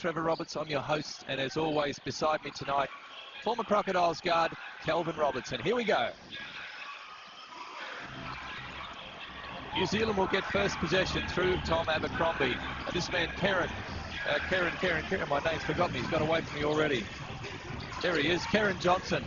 Trevor Roberts. I'm your host, and as always, beside me tonight, former Crocodiles guard, Kelvin Robertson. Here we go. New Zealand will get first possession through Tom Abercrombie. And this man, Karen, my name's forgotten. He's got away from me already. There he is, Karen Johnson.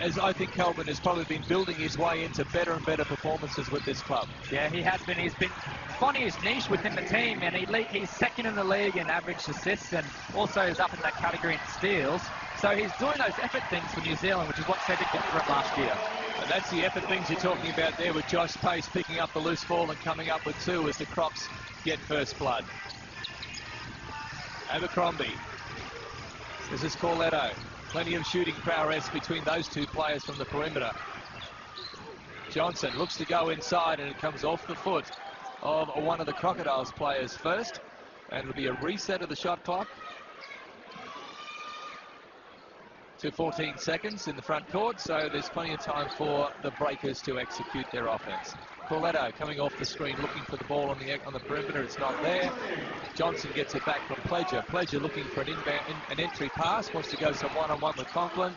As I think Kelvin has probably been building his way into better and better performances with this club. Yeah, he has been. He's been finding his niche within the team, and he's second in the league in average assists, and also is up in that category in steals. So he's doing those effort things for New Zealand, which is what set it for him last year. And that's the effort things you're talking about there, with Josh Pace picking up the loose ball and coming up with two as the Crocs get first blood. Abercrombie. This is Corletto. Plenty of shooting prowess between those two players from the perimeter. Johnson looks to go inside, and it comes off the foot of one of the Crocodiles players first. And it'll be a reset of the shot clock to 14 seconds in the front court, so there's plenty of time for the Breakers to execute their offense. Corletto coming off the screen, looking for the ball on the perimeter. It's not there. Johnson gets it back from Pledger. Pledger looking for an entry pass, wants to go some one-on-one with Conklin.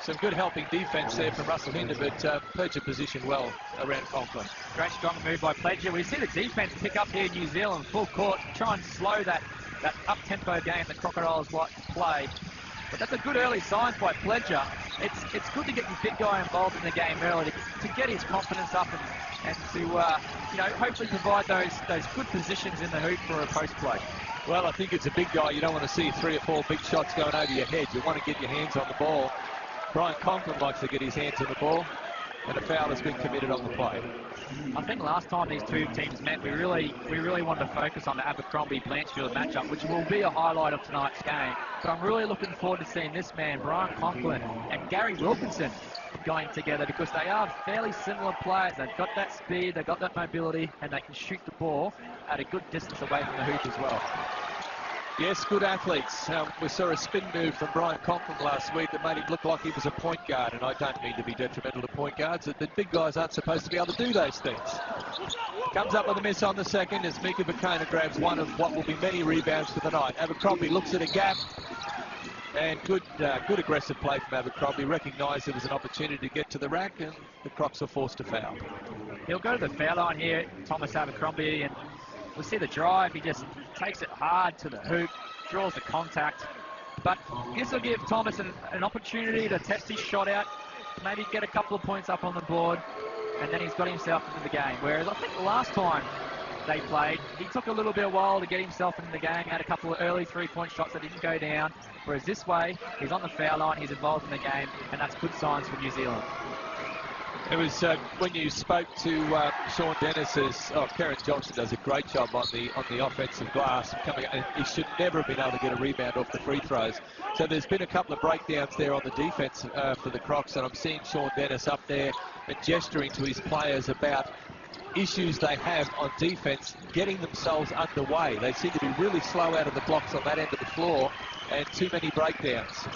Some good helping defense there from Russell Hinder, but Pledger positioned well around Conklin. Great strong move by Pledger. We see the defense pick up here in New Zealand, full court, try and slow that up-tempo game the Crocodiles like to play. But that's a good early sign by Pledger. It's good to get your big guy involved in the game early to get his confidence up and to hopefully provide those good positions in the hoop for a post play. Well, I think it's a big guy. You don't want to see 3 or 4 big shots going over your head. You want to get your hands on the ball. Brian Conklin likes to get his hands on the ball, and a foul has been committed on the play. I think last time these two teams met, we really wanted to focus on the Abercrombie-Blanchfield matchup, which will be a highlight of tonight's game. But I'm really looking forward to seeing this man, Brian Conklin, and Gary Wilkinson going together, because they are fairly similar players. They've got that speed, they've got that mobility, and they can shoot the ball at a good distance away from the hoop as well. Yes, good athletes. We saw a spin move from Brian Conklin last week that made him look like he was a point guard, and I don't mean to be detrimental to point guards. The big guys aren't supposed to be able to do those things. Comes up with a miss on the second as Mika Bacona grabs one of what will be many rebounds for the night. Abercrombie looks at a gap, and good aggressive play from Abercrombie. Recognised there was an opportunity to get to the rack, and the Crocs are forced to foul. He'll go to the foul line here, Thomas Abercrombie, and we'll see the drive. He just takes it hard to the hoop, draws the contact. But this will give Thomas an opportunity to test his shot out, maybe get a couple of points up on the board, and then he's got himself into the game. Whereas I think the last time they played, he took a little bit of a while to get himself into the game, had a couple of early 3-point shots that didn't go down. Whereas this way, he's on the foul line, he's involved in the game, and that's good signs for New Zealand. It was when you spoke to Sean Dennis's, Karen Johnson does a great job on the offensive glass. He should never have been able to get a rebound off the free throws. So there's been a couple of breakdowns there on the defense for the Crocs, and I'm seeing Sean Dennis up there and gesturing to his players about issues they have on defense getting themselves underway. They seem to be really slow out of the blocks on that end of the floor, and too many breakdowns.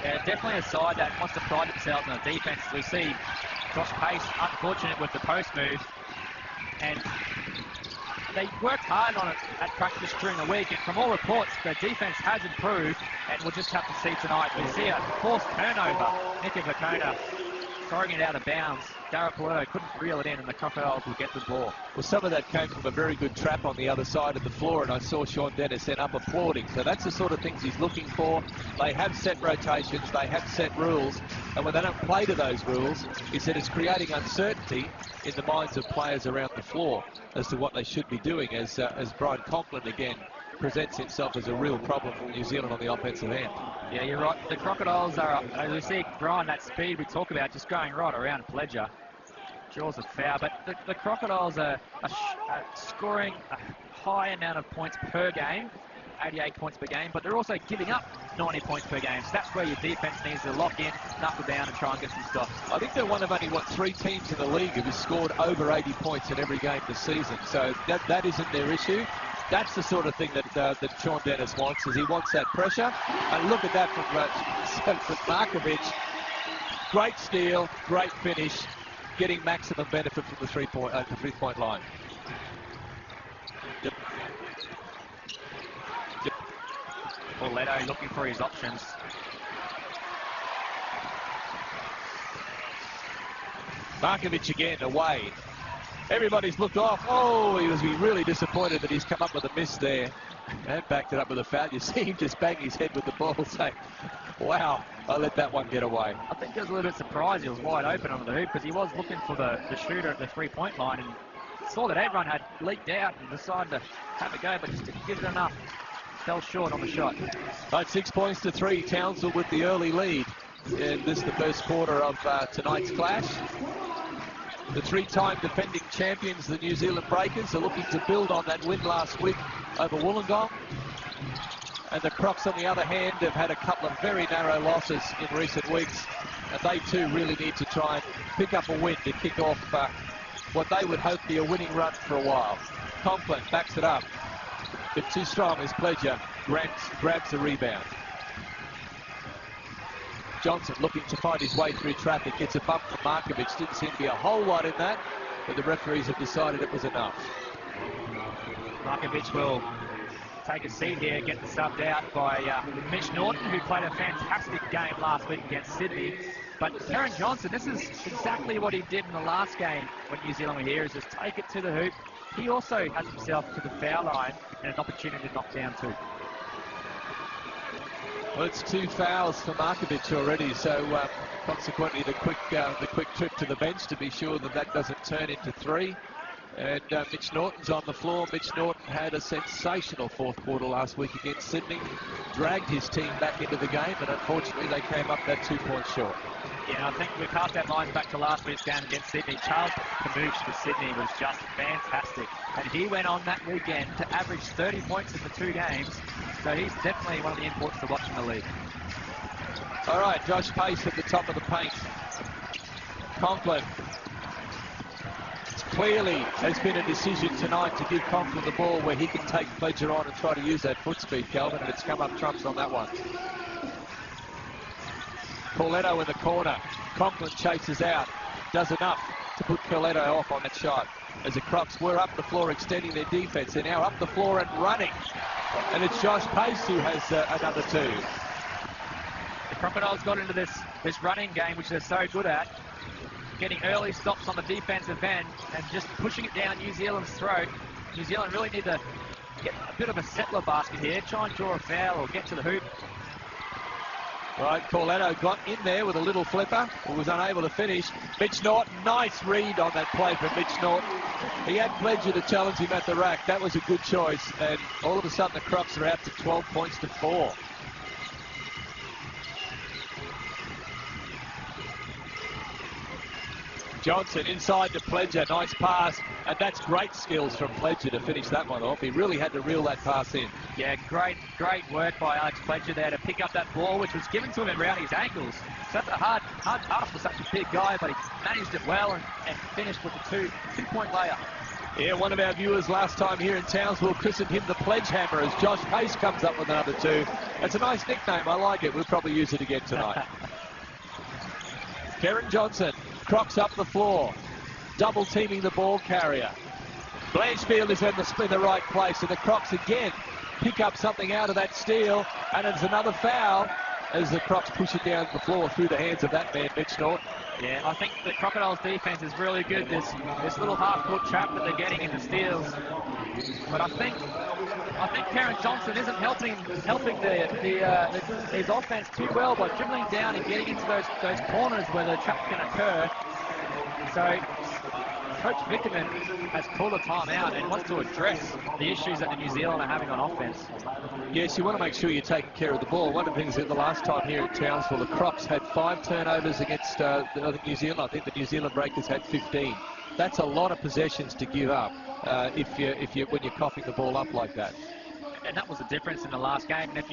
Yeah, definitely a side that wants to pride themselves on the defense. We see Josh Pace unfortunate with the post move, and they worked hard on it at practice during the week, and from all reports the defense has improved, and we'll just have to see tonight. We see a forced turnover. Mika Bacona throwing it out of bounds. Garapolo couldn't reel it in, and the Crocodiles will get the ball. Well, some of that came from a very good trap on the other side of the floor, and I saw Sean Dennis end up applauding. So that's the sort of things he's looking for. They have set rotations, they have set rules, and when they don't play to those rules, he said it's creating uncertainty in the minds of players around the floor as to what they should be doing, as Brian Conklin again presents himself as a real problem for New Zealand on the offensive end. Yeah, you're right. The Crocodiles are, as we see, Brian, that speed we talk about, just going right around Pledger. Draws a foul, but the Crocodiles are scoring a high amount of points per game, 88 points per game, but they're also giving up 90 points per game. So that's where your defense needs to lock in, knuckle down, and try and get some stuff. I think they're one of only, 3 teams in the league who have scored over 80 points in every game this season. So that isn't their issue. That's the sort of thing that Sean Dennis wants, is he wants that pressure. And look at that from Markovic. Great steal, great finish, getting maximum benefit from the three-point line. Corletto looking for his options. Markovic again away. Everybody's looked off. Oh, he was really disappointed that he's come up with a miss there and backed it up with a foul. You see him just bang his head with the ball saying, wow, I let that one get away. I think he was a little bit surprised he was wide open under the hoop because he was looking for the shooter at the three-point line and saw that everyone had leaked out and decided to have a go, but just didn't give it enough. Fell short on the shot. Right, 6 points to 3. Townsville with the early lead. And this is the first quarter of tonight's clash. The 3-time defending champions, the New Zealand Breakers, are looking to build on that win last week over Wollongong. And the Crocs, on the other hand, have had a couple of very narrow losses in recent weeks. And they too really need to try and pick up a win to kick off what they would hope be a winning run for a while. Conklin backs it up. But too strong as Pledger grabs the rebound. Johnson looking to find his way through traffic, gets a bump from Markovic. Didn't seem to be a whole lot in that, but the referees have decided it was enough. Markovic will take a seat here, get subbed out by Mitch Norton, who played a fantastic game last week against Sydney. But Karen Johnson, this is exactly what he did in the last game when New Zealand were here, is just take it to the hoop. He also has himself to the foul line and an opportunity to knock down 2. Well, it's 2 fouls for Markovic already, so consequently the quick trip to the bench to be sure that that doesn't turn into 3. And Mitch Norton's on the floor. Mitch Norton had a sensational fourth quarter last week against Sydney, dragged his team back into the game, and unfortunately they came up that 2 points short. Yeah, I think we cast our minds back to last week's game against Sydney. Charles Camus for Sydney was just fantastic. And he went on that weekend to average 30 points in the 2 games. So he's definitely one of the imports to watch in the league. All right, Josh Pace at the top of the paint. Conklin. Clearly has been a decision tonight to give Conklin the ball where he can take Pledger on and try to use that foot speed, Calvin, and it's come up trumps on that one. Corletto in the corner. Conklin chases out. Does enough to put Corletto off on that shot. As the Crocs were up the floor extending their defense, they're now up the floor and running. And it's Josh Pace who has another 2. The Crocodiles got into this running game, which they're so good at, getting early stops on the defensive end and just pushing it down New Zealand's throat. New Zealand really need to get a bit of a settler basket here, try and draw a foul or get to the hoop. Right, Corletto got in there with a little flipper, but was unable to finish. Mitch Norton, nice read on that play from Mitch Norton. He had Pledger to challenge him at the rack. That was a good choice, and all of a sudden the Crocs are out to 12 points to 4. Johnson inside to Pledger, nice pass, and that's great skills from Pledger to finish that one off. He really had to reel that pass in. Yeah, great work by Alex Pledger there to pick up that ball, which was given to him around his ankles. So that's a hard pass for such a big guy, but he managed it well and finished with the two-point layup. Yeah, one of our viewers last time here in Townsville christened him the Pledge Hammer as Josh Pace comes up with another 2. That's a nice nickname. I like it. We'll probably use it again tonight. Karen Johnson. Crocs up the floor, double teaming the ball carrier. Blanchfield is in the right place, and the Crocs again pick up something out of that steal, and it's another foul as the Crocs push it down the floor through the hands of that man, Mitch Norton. Yeah, I think the Crocodiles' defense is really good. This little half-court trap that they're getting in the steals, but I think Karen Johnson isn't helping his offense too well by dribbling down and getting into those corners where the trap can occur. So Coach Vickerman has called a timeout and wants to address the issues that the New Zealand are having on offense. Yes, you want to make sure you're taking care of the ball. One of the things that the last time here at Townsville, the Crocs had 5 turnovers against New Zealand. I think the New Zealand Breakers had 15. That's a lot of possessions to give up when you're coughing the ball up like that. And that was the difference in the last game. And if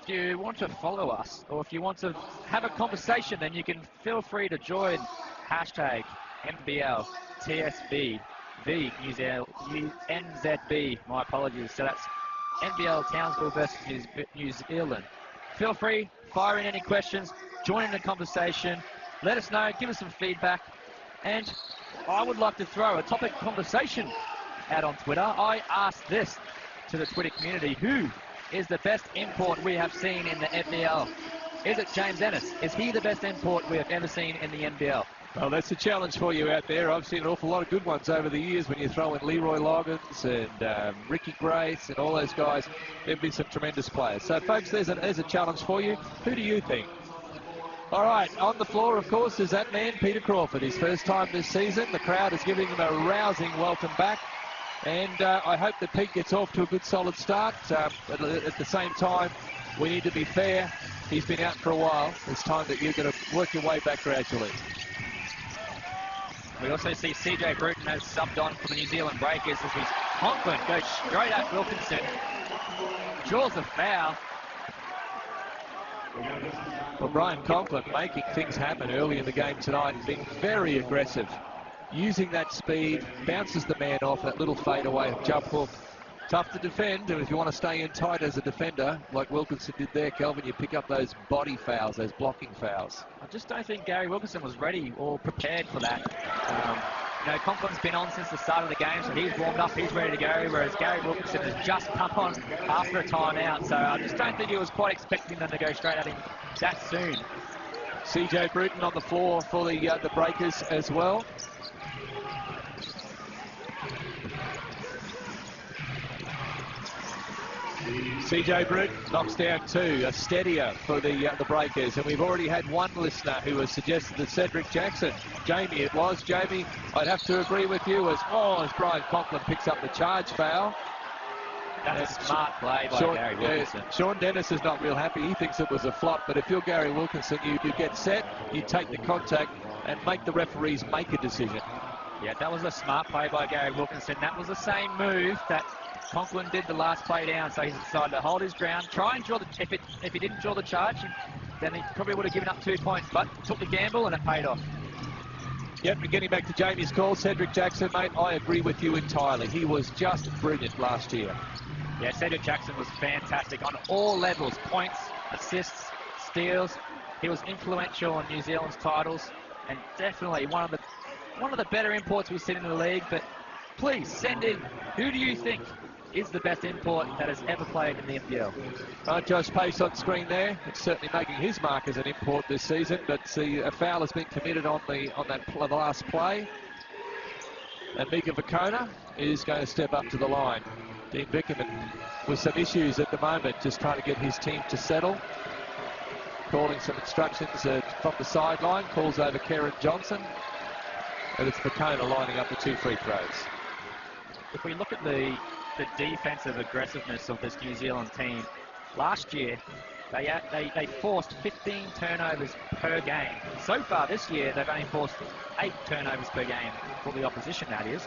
you want to follow us, or if you want to have a conversation, then you can feel free to join hashtag MBL TSB V NZB. My apologies. So that's NBL Townsville versus New Zealand. Feel free, fire in any questions, join in the conversation, let us know, give us some feedback, and I would like to throw a topic conversation out on Twitter. I asked this to the Twitter community: who is the best import we have seen in the NBL? Is it James Ennis? Is he the best import we have ever seen in the NBL? Well, that's a challenge for you out there. I've seen an awful lot of good ones over the years when you throw in Leroy Loggins and Ricky Grace and all those guys. There have been some tremendous players. So, folks, there's a challenge for you. Who do you think? All right, on the floor, of course, is that man, Peter Crawford. His first time this season. The crowd is giving him a rousing welcome back. And I hope that Pete gets off to a good, solid start. But at the same time, we need to be fair. He's been out for a while. It's time that you're going to work your way back gradually. We also see CJ Bruton has subbed on for the New Zealand Breakers as Conklin goes straight at Wilkinson. Draws a foul. Well, Brian Conklin making things happen early in the game tonight, being very aggressive, using that speed, bounces the man off, that little fadeaway jump hook. Tough to defend, and if you want to stay in tight as a defender, like Wilkinson did there, Kelvin, you pick up those body fouls, those blocking fouls. I just don't think Gary Wilkinson was ready or prepared for that. Conklin's been on since the start of the game, so he's warmed up, he's ready to go, whereas Gary Wilkinson has just come on after a timeout, so I just don't think he was quite expecting them to go straight at him that soon. CJ Bruton on the floor for the Breakers as well. CJ Bruton knocks down two, a steadier for the Breakers, and we've already had one listener who has suggested that Cedric Jackson, Jamie it was, Jamie, I'd have to agree with you as Brian Conklin picks up the charge foul. That's a smart play by Gary Wilkinson. Sean Dennis is not real happy, he thinks it was a flop, but if you're Gary Wilkinson, you get set, you take the contact and make the referees make a decision. Yeah, that was a smart play by Gary Wilkinson. That was the same move that Conklin did the last play down, so he's decided to hold his ground, try and draw the... If he didn't draw the charge, then he probably would have given up 2 points, but took the gamble and it paid off. Yep, and getting back to Jamie's call, Cedric Jackson, mate, I agree with you entirely. He was just brilliant last year. Yeah, Cedric Jackson was fantastic on all levels, points, assists, steals. He was influential on New Zealand's titles, and definitely one of the better imports we've seen in the league. But please send in, who do you think is the best import that has ever played in the NBL? Josh Pace on screen there. It's certainly making his mark as an import this season, but a foul has been committed on the last play. And Mika Vukona is going to step up to the line. Dean Vickerman with some issues at the moment, just trying to get his team to settle. Calling some instructions from the sideline, calls over Karen Johnson. And it's Vukona lining up the 2 free throws. If we look at the defensive aggressiveness of this New Zealand team, last year they forced 15 turnovers per game. So far this year they've only forced 8 turnovers per game for the opposition, that is.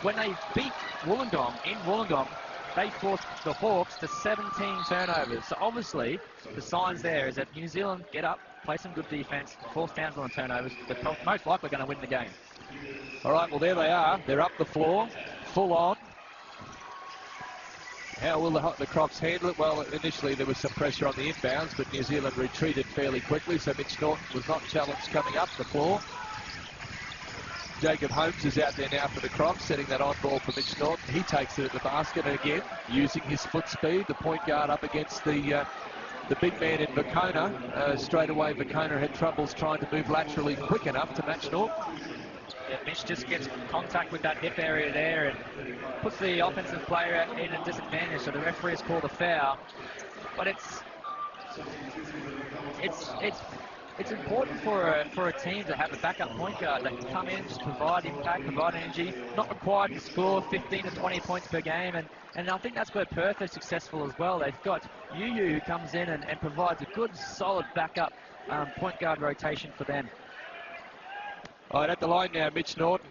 When they beat Wollongong in Wollongong, they forced the Hawks to 17 turnovers. So obviously the signs there is that New Zealand get up, play some good defense, force Townsville on turnovers, but most likely going to win the game. All right, well there they are. They're up the floor, full on. How will the Crocs handle it? Well, initially there was some pressure on the inbounds, but New Zealand retreated fairly quickly, so Mitch Norton was not challenged coming up the floor. Jacob Holmes is out there now for the Crocs, setting that on ball for Mitch Norton. He takes it at the basket, and again, using his foot speed, the point guard up against the big man in Vukona. Straight away, Vukona had troubles trying to move laterally quick enough to match Norton. Yeah, Mitch just gets contact with that hip area there and puts the offensive player in a disadvantage, so the referee has called a foul. But it's important for a team to have a backup point guard that can come in, just provide impact, provide energy, not required to score 15 to 20 points per game. And I think that's where Perth is successful as well. They've got Yu who comes in and provides a good, solid backup point guard rotation for them. All right, at the line now, Mitch Norton.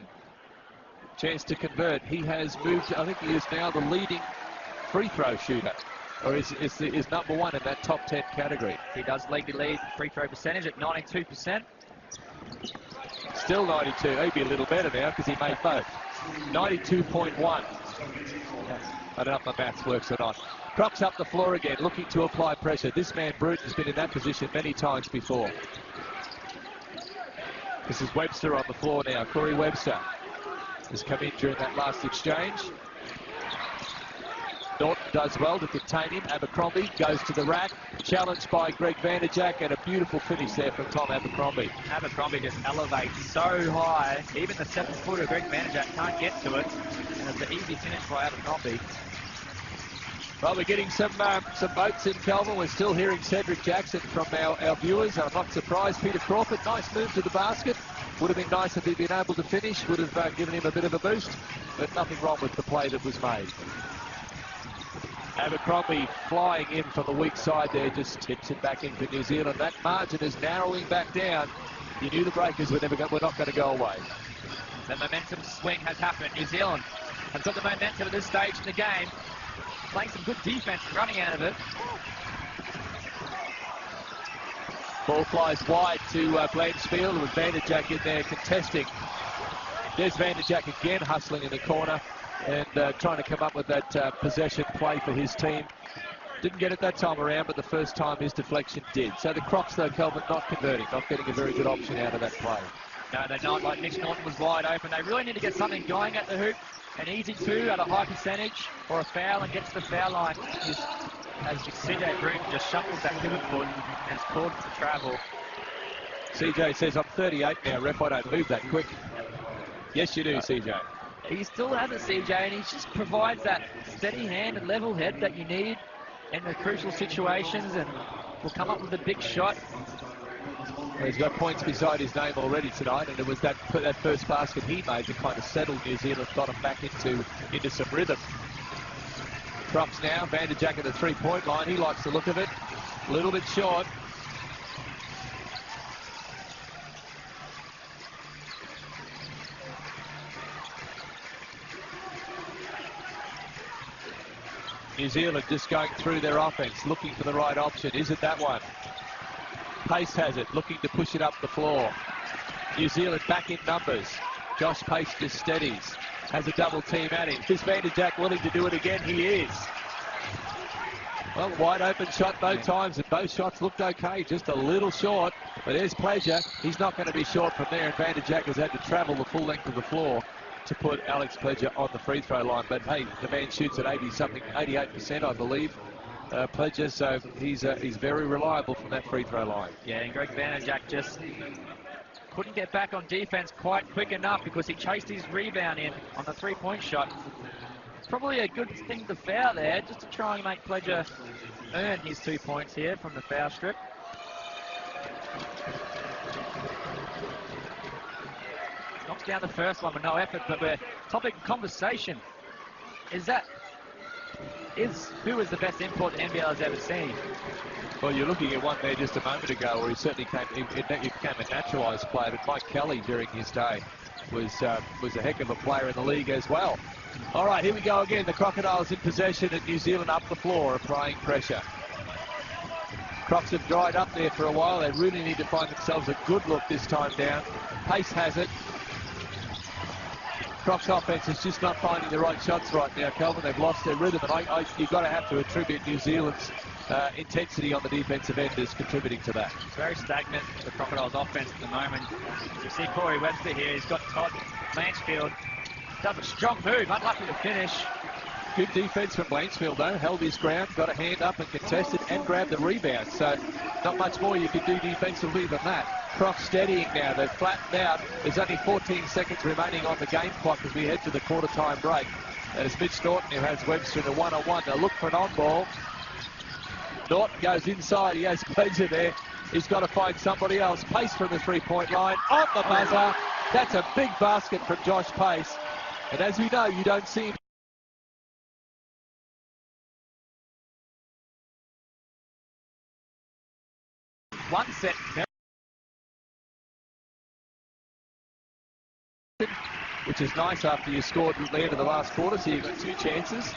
Chance to convert. He has moved, I think he is now the leading free throw shooter, or is number one in that top 10 category. He does lead the lead free throw percentage at 92%. Still 92. He'd be a little better now because he made both. 92.1. I don't know if my maths works or not. Crocs up the floor again, looking to apply pressure. This man, Bruton, has been in that position many times before. This is Webster on the floor now. Corey Webster has come in during that last exchange. Norton does well to contain him. Abercrombie goes to the rack, challenged by Greg Vanderjack, and a beautiful finish there from Tom Abercrombie. Abercrombie just elevates so high, even the 7-footer Greg Vanderjack can't get to it, and it's an easy finish by Abercrombie. Well, we're getting some votes in, Kelvin. We're still hearing Cedric Jackson from our viewers. I'm not surprised. Peter Crawford, nice move to the basket. Would have been nice if he'd been able to finish. Would have given him a bit of a boost, but nothing wrong with the play that was made. Abercrombie flying in from the weak side there, just tips it back in for New Zealand. That margin is narrowing back down. You knew the Breakers were not going to go away. The momentum swing has happened. New Zealand have got the momentum at this stage in the game. Playing some good defense and running out of it. Ball flies wide to Blanchfield with Vanderjack in there contesting. There's Vanderjack again hustling in the corner and trying to come up with that possession play for his team. Didn't get it that time around, but the first time his deflection did. So the Crocs, though, Kelvin, not converting, not getting a very good option out of that play. No, they're not. Like Mitch Norton was wide open. They really need to get something going at the hoop. An easy two at a high percentage, or a foul and gets to the foul line. As CJ Green just shuffles that pivot foot and is called for travel. CJ says, I'm 38 now, ref, I don't move that quick. Yes, you do, CJ. He still has it, CJ, and he just provides that steady hand and level head that you need in the crucial situations, and will come up with a big shot. Well, he's got points beside his name already tonight, and it was that first basket he made that kind of settled New Zealand, got him back into some rhythm. Crocs now, Vanderjack at the three-point line. He likes the look of it. A little bit short. New Zealand just going through their offense, looking for the right option. Is it that one? Pace has it, looking to push it up the floor. New Zealand back in numbers. Josh Pace just steadies. Has a double team at him. Is Vanderjack willing to do it again? He is. Well, wide open shot both times, and both shots looked okay, just a little short. But there's Pleasure. He's not going to be short from there, and Vanderjack has had to travel the full length of the floor to put Alex Pleasure on the free throw line. But hey, the man shoots at 88%, I believe. Pleasure, so he's very reliable from that free throw line. Yeah, and Greg Vanderjack just couldn't get back on defense quite quick enough because he chased his rebound in on the three-point shot. Probably a good thing to foul there, just to try and make Pleasure earn his 2 points here from the foul strip. Knocks down the first one with no effort, but the topic of conversation is who is the best import the NBL has ever seen? Well, you're looking at one there just a moment ago where he certainly became a naturalised player, but Mike Kelly during his day was a heck of a player in the league as well. All right, here we go again. The Crocodiles in possession, and New Zealand up the floor, applying pressure. Crocs have dried up there for a while. They really need to find themselves a good look this time down. Pace has it. Crocs offense is just not finding the right shots right now, Kelvin. They've lost their rhythm, and you've got to have to attribute New Zealand's intensity on the defensive end is contributing to that. It's very stagnant, the Crocodiles offense at the moment. You see Corey Webster here, he's got Todd Blanchfield. Does a strong move, unlucky to finish. Good defense from Blanchfield though, held his ground, got a hand up and contested and grabbed the rebound. So not much more you can do defensively than that. Crocs steadying now, they've flattened out. There's only 14 seconds remaining on the game clock as we head to the quarter-time break. As Mitch Norton, who has Webster in a one-on-one, they'll look for an on-ball. Norton goes inside, he has Pleasure there. He's got to find somebody else. Pace from the three-point line, on the buzzer. That's a big basket from Josh Pace. And as we know, you don't see him. One set, which is nice after you scored at the end of the last quarter, so you've got two chances.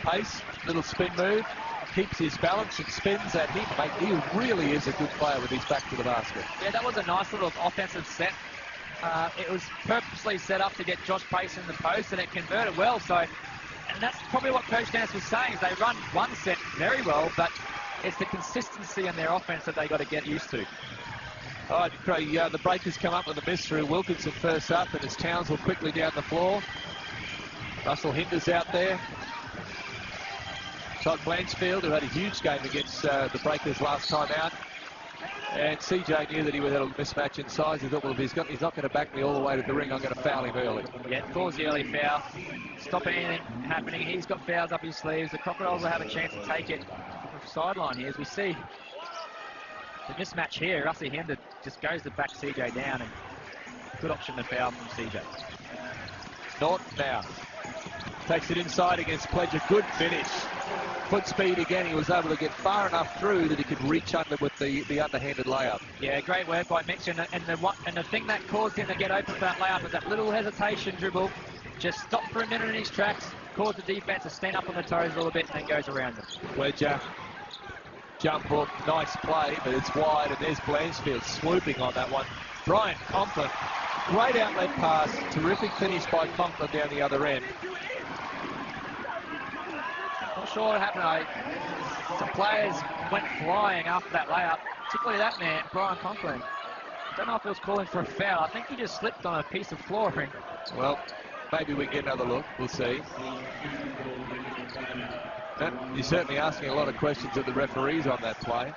Pace, little spin move, keeps his balance and spins at him. Mate, he really is a good player with his back to the basket. Yeah, that was a nice little offensive set. It was purposely set up to get Josh Pace in the post, and it converted well. So, and that's probably what Coach Nance was saying, is they run one set very well, but it's the consistency in their offense that they got to get used to. All right, Craig, the Breakers come up with a miss through Wilkinson first up, and as Townsville quickly down the floor. Russell Hinders out there. Todd Blanchfield, who had a huge game against the Breakers last time out. And CJ knew that he would have a mismatch in size. He thought, well, if he's not going to back me all the way to the ring, I'm going to foul him early. Yeah, calls the early foul. Stop anything happening. He's got fouls up his sleeves. The Crocodiles will have a chance to take it from the sideline here. As we see the mismatch here, Rusty Hinder just goes to back CJ down, and good option to foul from CJ. Norton now takes it inside against Pledger. Good finish. Foot speed again. He was able to get far enough through that he could reach under with the underhanded layup. Yeah, great work by Mitch. And the thing that caused him to get open for that layup was that little hesitation dribble. Just stopped for a minute in his tracks, caused the defense to stand up on the toes a little bit, and then goes around them. Pledger, jump hook, nice play, but it's wide, and there's Blanchfield swooping on that one. Brian Conklin, great outlet pass, terrific finish by Conklin down the other end. Not sure what happened. Some players went flying after that layup, particularly that man, Brian Conklin. Don't know if he was calling for a foul. I think he just slipped on a piece of flooring. Well, maybe we get another look. We'll see. You're certainly asking a lot of questions of the referees on that play.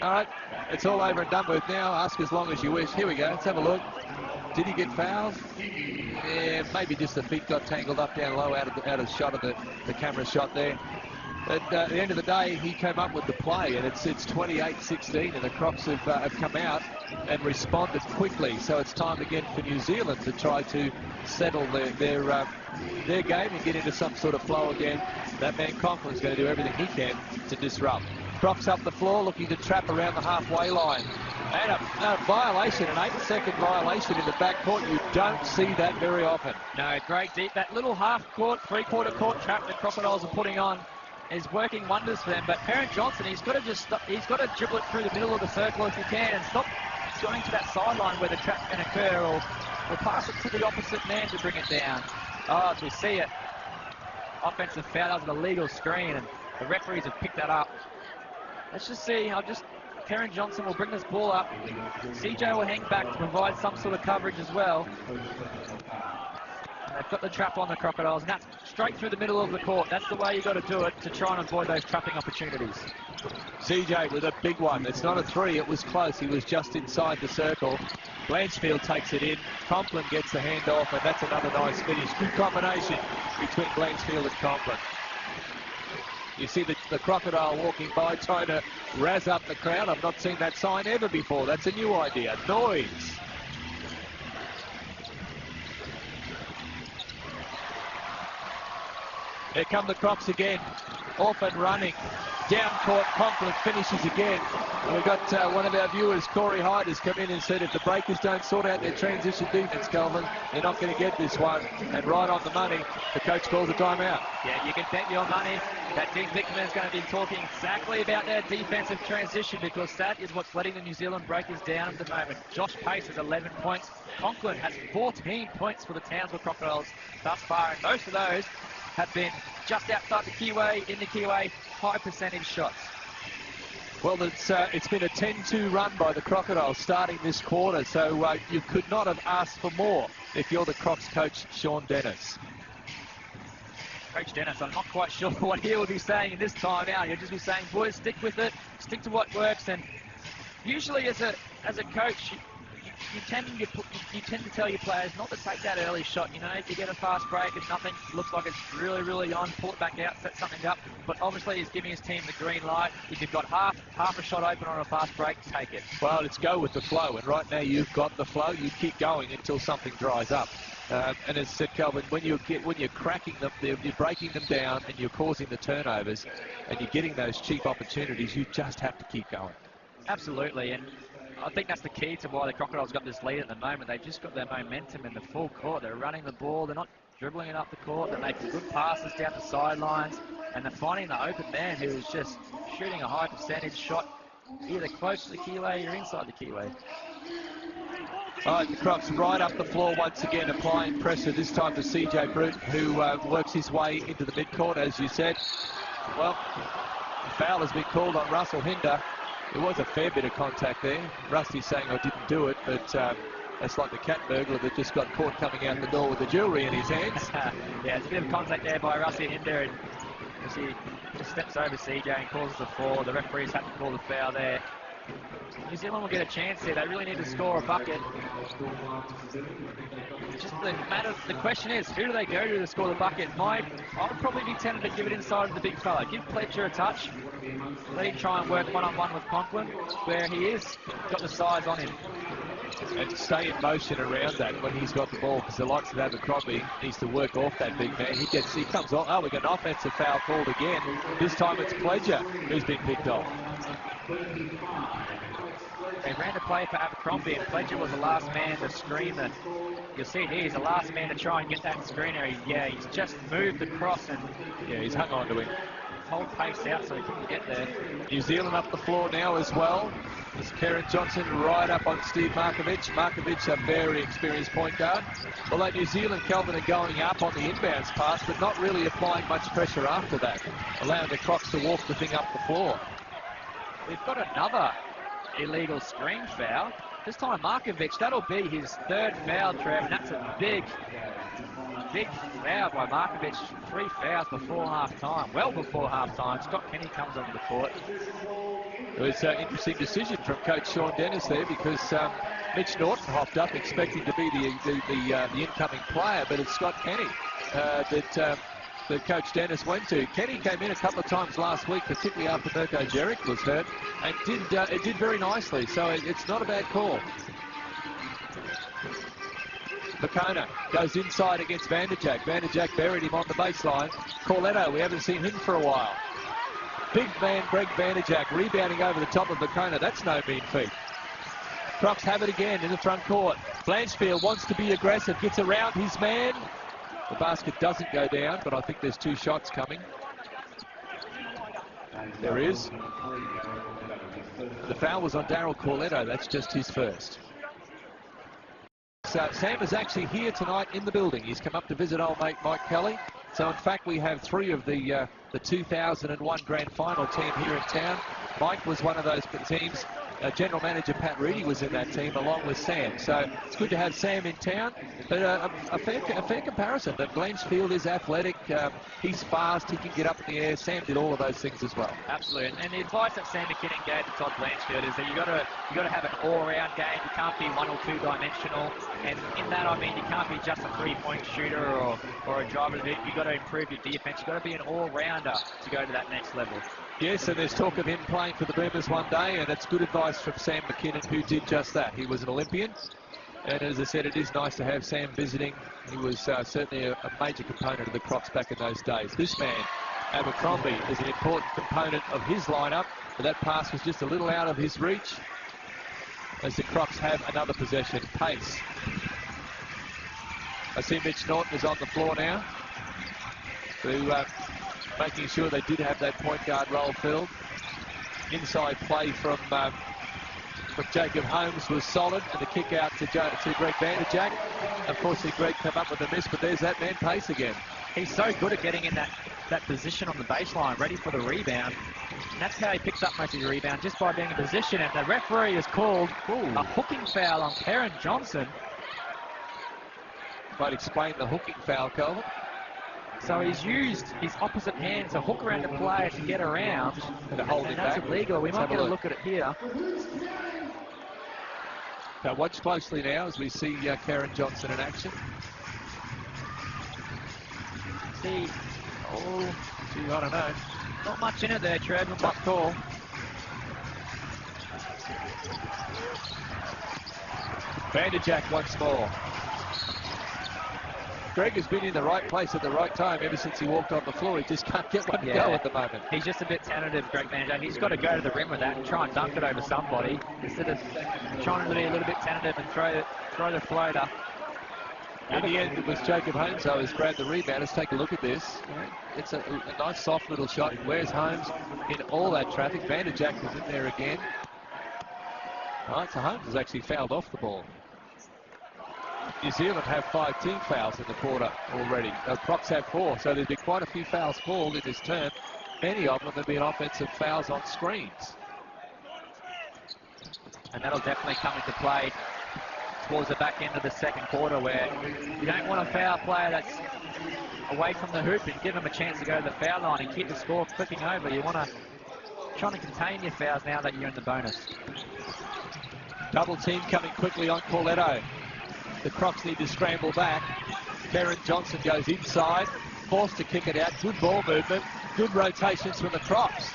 All right, it's all over and done with now. Ask as long as you wish. Here we go. Let's have a look. Did he get fouled? Yeah, maybe just the feet got tangled up down low out of the shot of the camera shot there. But at the end of the day, he came up with the play, and it's 28-16, and the Crocs have come out and responded quickly. So it's time again for New Zealand to try to settle their game and get into some sort of flow again. That man Conklin's going to do everything he can to disrupt. Crocs up the floor, looking to trap around the halfway line. And a violation, an 8-second violation in the backcourt. You don't see that very often. No, great deep. That little half-court, three-quarter court trap the Crocodiles are putting on is working wonders for them. But Perrin Johnson, he's got to dribble it through the middle of the circle if he can, and stop going to that sideline where the trap can occur, or pass it to the opposite man to bring it down. Oh, as we see it, offensive foul. That was an illegal screen, and the referees have picked that up. Let's just see. Perrin Johnson will bring this ball up. CJ will hang back to provide some sort of coverage as well. And they've got the trap on the Crocodiles, and that's straight through the middle of the court. That's the way you got to do it to try and avoid those trapping opportunities. CJ with a big one. It's not a three. It was close. He was just inside the circle. Blanchfield takes it in. Conklin gets the handoff, and that's another nice finish. Good combination between Blanchfield and Conklin. You see the Crocodile walking by, trying to razz up the crowd. I've not seen that sign ever before. That's a new idea. Noise. Here come the Crocs again. Off and running. Down court, Conklin finishes again. And we've got one of our viewers, Corey Hyde, has come in and said if the Breakers don't sort out their transition defense, Calvin, they're not going to get this one. And right on the money, the coach calls a timeout. Yeah, you can bet your money that Dean Vickman is going to be talking exactly about their defensive transition, because that is what's letting the New Zealand Breakers down at the moment. Josh Pace has 11 points. Conklin has 14 points for the Townsville Crocodiles thus far, and most of those have been just outside the keyway, in the keyway, high percentage shots. Well, it's been a 10-2 run by the Crocodiles starting this quarter, so you could not have asked for more if you're the Crocs coach, Sean Dennis. Coach Dennis, I'm not quite sure what he will be saying in this time out. He'll just be saying, boys, stick with it, stick to what works. And usually as a coach, you tend to tell your players not to take that early shot. You know, if you get a fast break and nothing looks like it's really, really on, pull it back out, set something up. But obviously he's giving his team the green light. If you've got half a shot open on a fast break, take it. Well, let's go with the flow. And right now you've got the flow. You keep going until something dries up. And as said Calvin, when you're cracking them, you're breaking them down, and you're causing the turnovers, and you're getting those cheap opportunities, you just have to keep going. Absolutely, and I think that's the key to why the Crocodiles got this lead at the moment. They've just got their momentum in the full court. They're running the ball. They're not dribbling it up the court. They're making good passes down the sidelines, and they're finding the open man who is just shooting a high percentage shot, either close to the keyway or inside the keyway. All right, the Crocs right up the floor once again, applying pressure, this time to CJ Brute, who works his way into the midcourt, as you said. Well, the foul has been called on Russell Hinder. There was a fair bit of contact there. Rusty's saying I didn't do it, but that's like the cat burglar that just got caught coming out the door with the jewellery in his hands. Yeah, it's a bit of contact there by Rusty Hinder. And as he just steps over CJ and calls the fall. The referees have to call the foul there. New Zealand will get a chance here. They really need to score a bucket. Just the question is, who do they go to score the bucket? I would probably be tempted to give it inside of the big fella. Give Pledger a touch. Let him try and work one-on-one with Conklin, where he is got the size on him. And stay in motion around that when he's got the ball, because the likes of Abercrombie needs to work off that big man. He comes on. Oh, we got an offensive foul called again. This time it's Pledger who's been picked off. They ran the play for Abercrombie, and Pledger was the last man to screen that. You'll see it here, he's the last man to try and get that screener. He's just moved across and he's hung on to him. Hold pace out so he couldn't get there. New Zealand up the floor now as well. There's Karen Johnson right up on Steve Markovic. Markovic, a very experienced point guard. Although New Zealand, Kelvin, are going up on the inbounds pass, but not really applying much pressure after that, allowing the Crocs to walk the thing up the floor. We've got another illegal screen foul. This time Markovic, that'll be his third foul, Trev, and that's a big foul by Markovic. 3 fouls before half-time, well before half-time. Scott Kenny comes onto the court. It was an interesting decision from Coach Sean Dennis there, because Mitch Norton hopped up expecting to be the incoming player, but it's Scott Kenny that Coach Dennis went to. Kenny came in a couple of times last week, particularly after Mirko Jeric was hurt, and it did very nicely, so it's not a bad call. Makona goes inside against Vanderjack. Vanderjack buried him on the baseline. Corletto, we haven't seen him for a while. Big man Greg Vanderjack rebounding over the top of Makona. That's no mean feat. Crocs have it again in the front court. Blanchfield wants to be aggressive, gets around his man. The basket doesn't go down, but I think there's 2 shots coming. There is. The foul was on Daryl Corletto. That's just his first. So Sam is actually here tonight in the building. He's come up to visit old mate Mike Kelly. So in fact, we have 3 of the 2001 grand final team here in town. Mike was one of those teams. General Manager Pat Reedy was in that team along with Sam. So it's good to have Sam in town. But a fair comparison. That Blanchfield is athletic. He's fast. He can get up in the air. Sam did all of those things as well. Absolutely. And the advice that Sam McKinnon gave to Todd Blanchfield is that you got to have an all-round game. You can't be 1 or 2-dimensional. And in that, I mean, you can't be just a 3-point shooter or a driver. You got to improve your defense. You got to be an all-rounder to go to that next level. Yes, and there's talk of him playing for the Boomers one day, and it's good advice from Sam McKinnon, who did just that. He was an Olympian, and as I said, it is nice to have Sam visiting. He was certainly a major component of the Crocs back in those days. This man, Abercrombie, is an important component of his lineup, but that pass was just a little out of his reach, as the Crocs have another possession. Pace. I see Mitch Norton is on the floor now, making sure they did have that point guard role filled. Inside play from Jacob Holmes was solid, and the kick out to Greg Vanderjack. Unfortunately, Greg came up with a miss, but there's that man Pace again. He's so good at getting in that position on the baseline, ready for the rebound. And that's how he picks up most of the rebound, just by being in position. And the referee has called a hooking foul on Karen Johnson. Might explain the hooking foul, Calvin. So he's used his opposite hand to hook around the player to get around. And hold him that's back. illegal. We might get a look at it here. Now watch closely now as we see Karen Johnson in action. See, I don't know. Not much in it there, Trev. Tough call. Vanderjack once more. Greg has been in the right place at the right time ever since he walked on the floor. He just can't get one to go at the moment. He's just a bit tentative, Greg Vanderjack. He's got to go to the rim with that and try and dunk it over somebody instead of trying to be a little bit tentative and throw the floater. In the end, it was Jacob Holmes who has grabbed the rebound. Let's take a look at this. It's a nice, soft little shot. Where's Holmes in all that traffic? Vanderjack was in there again. All right, so Holmes has actually fouled off the ball. New Zealand have 5 team fouls in the quarter already. The Crocs have 4, so there's been quite a few fouls called in this term. Many of them have been offensive fouls on screens. And that'll definitely come into play towards the back end of the second quarter, where you don't want a foul player that's away from the hoop and give them a chance to go to the foul line and keep the score flipping over. You want to try to contain your fouls now that you're in the bonus. Double team coming quickly on Corletto. The Crocs need to scramble back. Karen Johnson goes inside, forced to kick it out. Good ball movement, good rotations from the Crocs.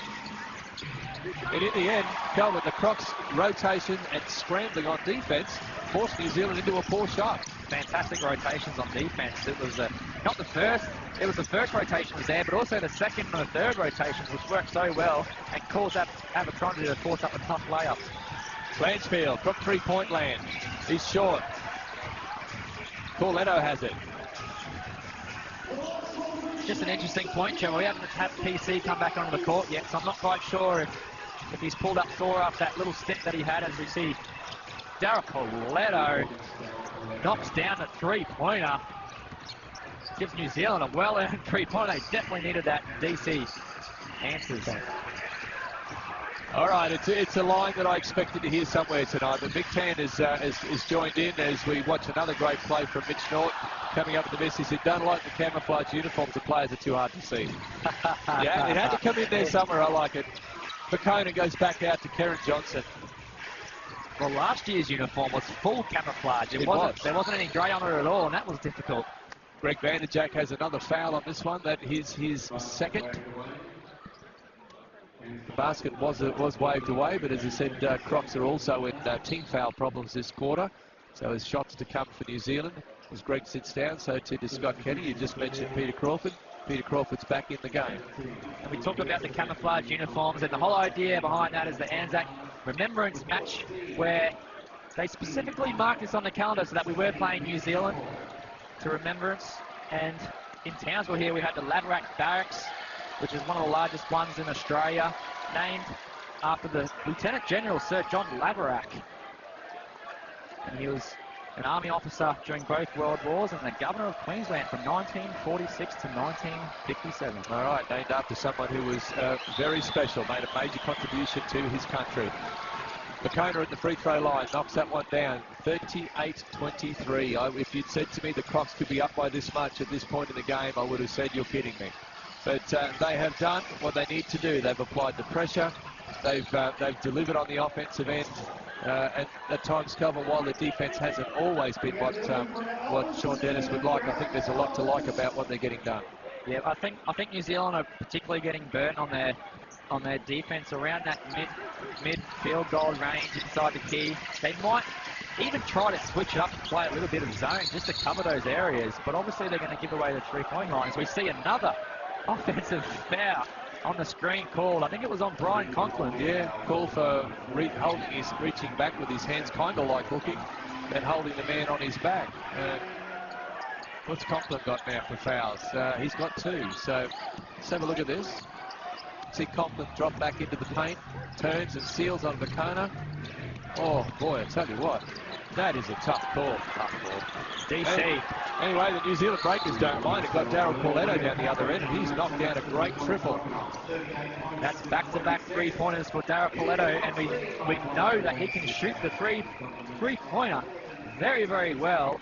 And in the end, Calvin, the Crocs' rotation and scrambling on defence forced New Zealand into a poor shot. Fantastic rotations on defence. It was not the first. It was the first rotation was there, but also the second and the third rotations, which worked so well and caused Abercrombie to force up a tough layup. Blanchfield from three-point land. He's short. Corletto has it. Just an interesting point, Trevor. We haven't had PC come back onto the court yet, so I'm not quite sure if he's pulled up sore after that little stint that he had. As we see, Darryl Corletto knocks down a three-pointer. Gives New Zealand a well-earned three-pointer. They definitely needed that DC answers. All right, it's a line that I expected to hear somewhere tonight, but Mick Tan is joined in as we watch another great play from Mitch Norton coming up with the miss. He said, don't like the camouflage uniforms, the players are too hard to see. Yeah, it had to come in there somewhere, I like it. Bacona goes back out to Karen Johnson. Well, last year's uniform was full camouflage. There wasn't any grey on it at all, and that was difficult. Greg Vanderjack has another foul on this one. That is his second. The basket was waved away, but as I said, Crocs are also in team foul problems this quarter. So as shots to come for New Zealand, as Greg sits down, so too does Scott Kenny. You just mentioned Peter Crawford. Peter Crawford's back in the game. And we talked about the camouflage uniforms, and the whole idea behind that is the Anzac Remembrance match, where they specifically marked this on the calendar so that we were playing New Zealand to remembrance. And in Townsville here, we had the Laverack Barracks, which is one of the largest ones in Australia, named after the Lieutenant General Sir John Laverack. And he was an army officer during both World Wars and the Governor of Queensland from 1946 to 1957. All right, named after someone who was very special, made a major contribution to his country. Bacona at the free throw line, knocks that one down, 38-23. If you'd said to me the Crocs could be up by this much at this point in the game, I would have said you're kidding me. But they have done what they need to do. They've applied the pressure. They've delivered on the offensive end. And at times, Calvin, while the defense hasn't always been what Sean Dennis would like, I think there's a lot to like about what they're getting done. Yeah, I think New Zealand are particularly getting burnt on their defense around that mid field goal range inside the key. They might even try to switch it up and play a little bit of zone just to cover those areas, but obviously they're going to give away the three-point lines. We see another offensive foul on the screen called. I think it was on Brian Conklin. Yeah, call for reaching back with his hands, kind of like hooking, then holding the man on his back. What's Conklin got now for fouls? He's got 2. So let's have a look at this. See Conklin drop back into the paint, turns and seals on Bacona. Oh boy, I tell you what, that is a tough call. DC. Anyway, the New Zealand Breakers don't mind. It got Darryl Corletto down the other end, and he's knocked down a great triple. That's back-to-back three-pointers for Darryl Corletto, and we know that he can shoot the three-pointer very, very well.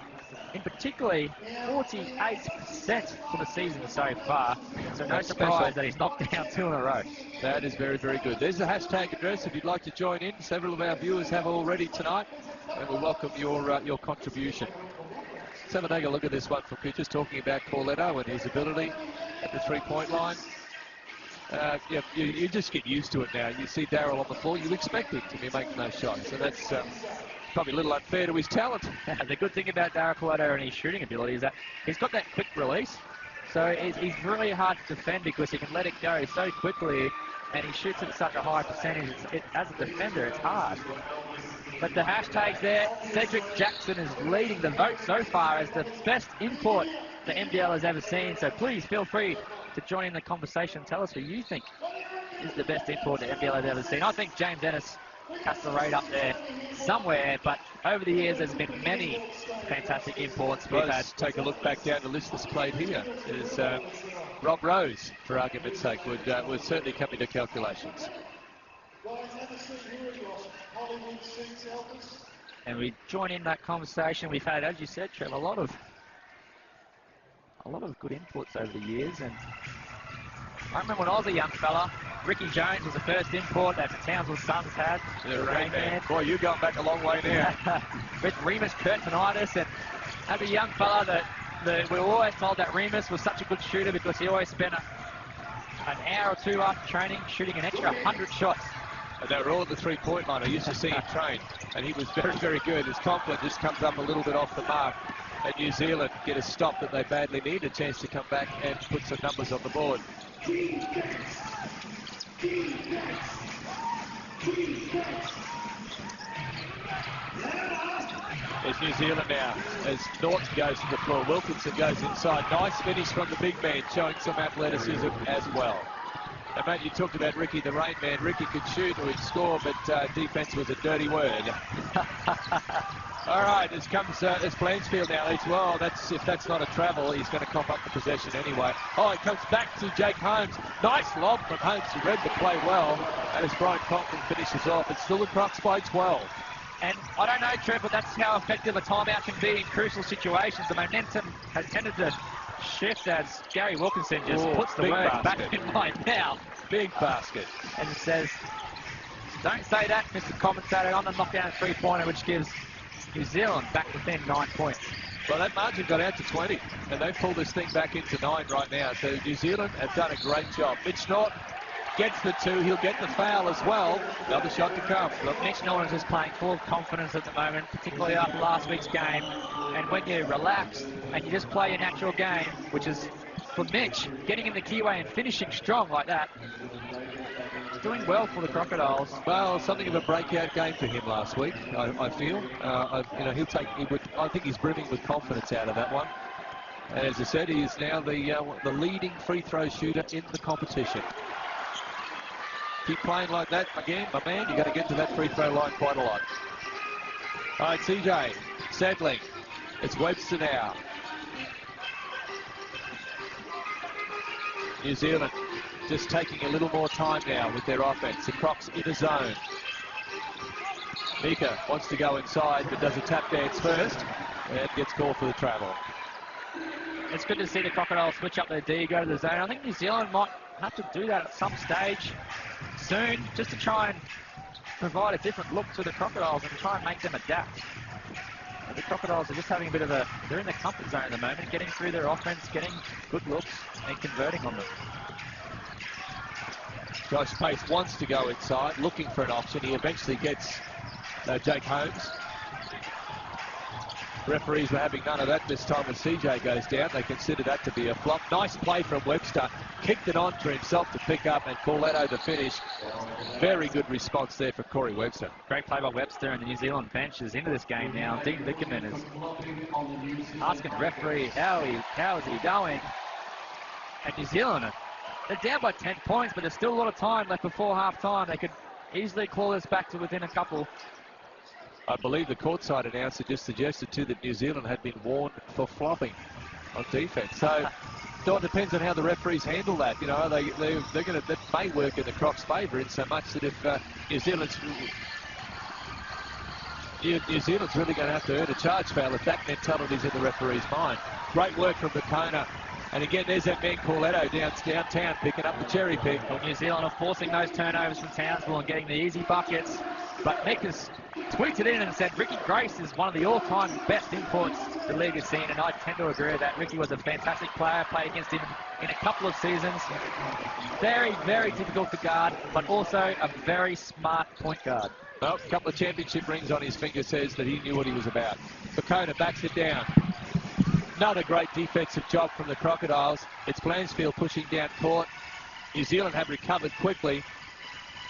In particularly, 48% for the season so far. So no surprise that he's knocked down 2 in a row. That is very, very good. There's the hashtag address if you'd like to join in. Several of our viewers have already tonight, and we welcome your contribution. Let's have a take a look at this one from Pitchers, talking about Corletto and his ability at the three-point line. You just get used to it now. You see Darryl on the floor, you expect him to be making those shots. So that's probably a little unfair to his talent. The good thing about Darryl Corletto and his shooting ability is that he's got that quick release. So he's really hard to defend because he can let it go so quickly, and he shoots at such a high percentage. As a defender, it's hard. But the hashtag's there. Cedric Jackson is leading the vote so far as the best import the NBL has ever seen. So please feel free to join in the conversation. Tell us who you think is the best import the NBL has ever seen. I think James Ennis has to rate up there somewhere, but over the years there's been many fantastic imports we've had. Take a look back down the list that's played here. There's Rob Rose, for argument's sake, would certainly come into calculations. And we join in that conversation. We've had, as you said, Trev, a lot a lot of good inputs over the years. And I remember when I was a young fella, Ricky Jones was the first import that the Townsville Suns had. The Rain Man. Boy, you're going back a long way now. With Remus Kurtmanitis, and as a young fella, we were always told that Remus was such a good shooter because he always spent an hour or two after training shooting an extra 100 shots. And they were all at the three-point line. I used to see him train, and he was very, very good. As Conklin just comes up a little bit off the mark, and New Zealand get a stop that they badly need, a chance to come back and put some numbers on the board. There's New Zealand now as Norton goes to the floor. Wilkinson goes inside. Nice finish from the big man, showing some athleticism as well. And Matt, you talked about Ricky the Rain Man. Ricky could shoot or he'd score, but defense was a dirty word. All right, as Blanchfield now. Well, if that's not a travel, he's going to cough up the possession anyway. Oh, it comes back to Jake Holmes. Nice lob from Holmes. He read the play well. And as Brian Conklin finishes off, it's still the Crocs by 12. And I don't know, Trev, but that's how effective a timeout can be in crucial situations. The momentum has tended to shift as Gary Wilkinson just puts the words back in line now. Big basket. And it says, don't say that, Mr. Commentator, on the knockdown three-pointer, which gives New Zealand back within 9 points. Well, that margin got out to 20, and they've pulled this thing back into 9 right now. So New Zealand have done a great job. Mitch Norton gets the 2. He'll get the foul as well. Another shot to come. Look, Mitch Norton is just playing full of confidence at the moment, particularly after last week's game. And when you relax and you just play your natural game, which is, for Mitch, getting in the keyway and finishing strong like that, doing well for the Crocodiles. Well, something of a breakout game for him last week, I feel. I think he's brimming with confidence out of that one. And as I said, he is now the leading free throw shooter in the competition. Keep playing like that again, my man. You've got to get to that free throw line quite a lot. All right, CJ settling. It's Webster now. New Zealand just taking a little more time now with their offense. The Crocs in a zone. Mika wants to go inside, but does a tap dance first and gets called for the travel. It's good to see the Crocodiles switch up their D, go to the zone. I think New Zealand might have to do that at some stage soon, just to try and provide a different look to the Crocodiles and try and make them adapt. And the Crocodiles are just having a bit of they're in their comfort zone at the moment, getting through their offense, getting good looks and converting on them. Josh Pace wants to go inside, looking for an option. He eventually gets Jake Holmes. Referees were having none of that this time as CJ goes down. They consider that to be a flop. Nice play from Webster. Kicked it on for himself to pick up and Corletto to finish. Very good response there for Corey Webster. Great play by Webster, and the New Zealand bench is into this game now. Dean Vickerman is asking the referee how is he going. And New Zealand, they're down by 10 points, but there's still a lot of time left before half-time. They could easily claw this back to within a couple. I believe the courtside announcer just suggested too that New Zealand had been warned for flopping on defense. So it all depends on how the referees handle that. You know, that may work in the Crocs' favour in so much that if New Zealand's really going to have to earn a charge foul if that mentality's in the referee's mind. Great work from Bacona. And again, there's that man Corletto downtown picking up the cherry pick. Well, New Zealand are forcing those turnovers from Townsville and getting the easy buckets. But Nick has tweeted in and said Ricky Grace is one of the all-time best imports the league has seen, and I tend to agree with that. Ricky was a fantastic player, played against him in a couple of seasons. Very, very difficult to guard, but also a very smart point guard. Well, a couple of championship rings on his finger says that he knew what he was about. Bacona backs it down. Another great defensive job from the Crocodiles. It's Blanchfield pushing down court. New Zealand have recovered quickly.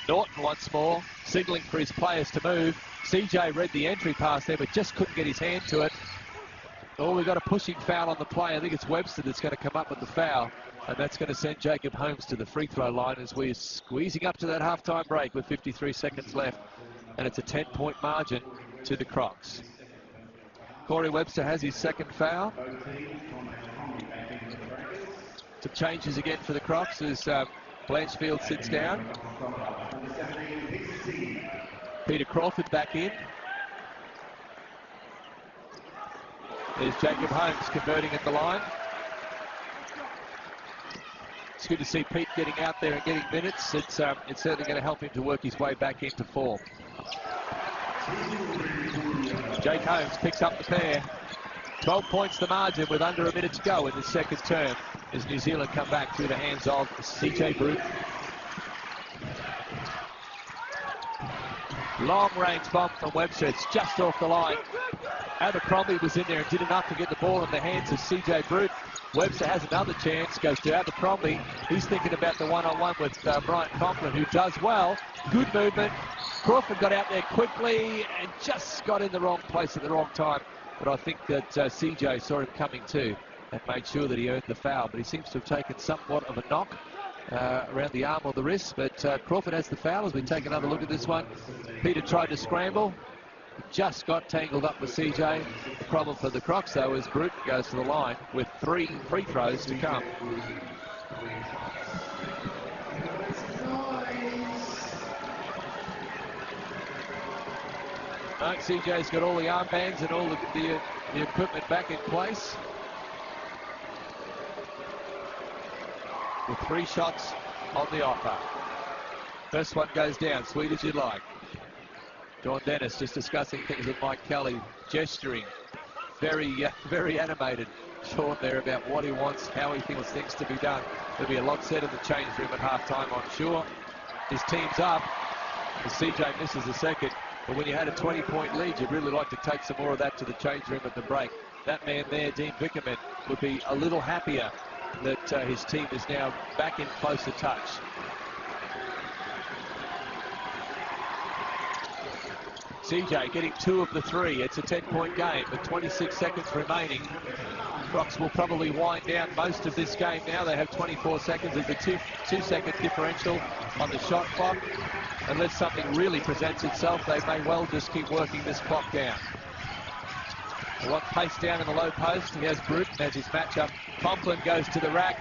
Norton once more, signalling for his players to move. CJ read the entry pass there, but just couldn't get his hand to it. Oh, we've got a pushing foul on the play. I think it's Webster that's going to come up with the foul. And that's going to send Jacob Holmes to the free throw line as we're squeezing up to that halftime break with 53 seconds left. And it's a 10-point margin to the Crocs. Corey Webster has his second foul. Some changes again for the Crocs as Blanchfield sits down. Peter Crawford back in. There's Jacob Holmes converting at the line. It's good to see Pete getting out there and getting minutes. It's certainly going to help him to work his way back into form. Jake Holmes picks up the pair. 12 points the margin with under a minute to go in the second term as New Zealand come back through the hands of CJ Brute. Long range bomb from Webster. It's just off the line. Abercrombie was in there and did enough to get the ball in the hands of CJ Brute. Webster has another chance, goes to Abercrombie. He's thinking about the one-on-one with Brian Conklin, who does well. Good movement. Crawford got out there quickly and just got in the wrong place at the wrong time. But I think that CJ saw him coming too and made sure that he earned the foul. But he seems to have taken somewhat of a knock around the arm or the wrist. But Crawford has the foul as we take another look at this one. Peter tried to scramble. Just got tangled up with CJ. The problem for the Crocs, though, is Brute goes to the line with 3 free throws to come. CJ's got all the armbands and all the equipment back in place. With 3 shots on the offer. First one goes down, sweet as you like. John Dennis just discussing things with Mike Kelly, gesturing, very animated. Sean there about what he wants, how he thinks things to be done. There'll be a lot said in the change room at halftime, I'm sure. His team's up, as CJ misses the second. But when you had a 20-point lead, you'd really like to take some more of that to the change room at the break. That man there, Dean Vickerman, would be a little happier that his team is now back in closer touch. CJ getting 2 of the 3. It's a 10-point game with 26 seconds remaining. Crocs will probably wind down most of this game now. They have 24 seconds. There's a 2-second differential on the shot clock. Unless something really presents itself, they may well just keep working this clock down. They want pace down in the low post. He has Brute as his matchup. Conklin goes to the rack,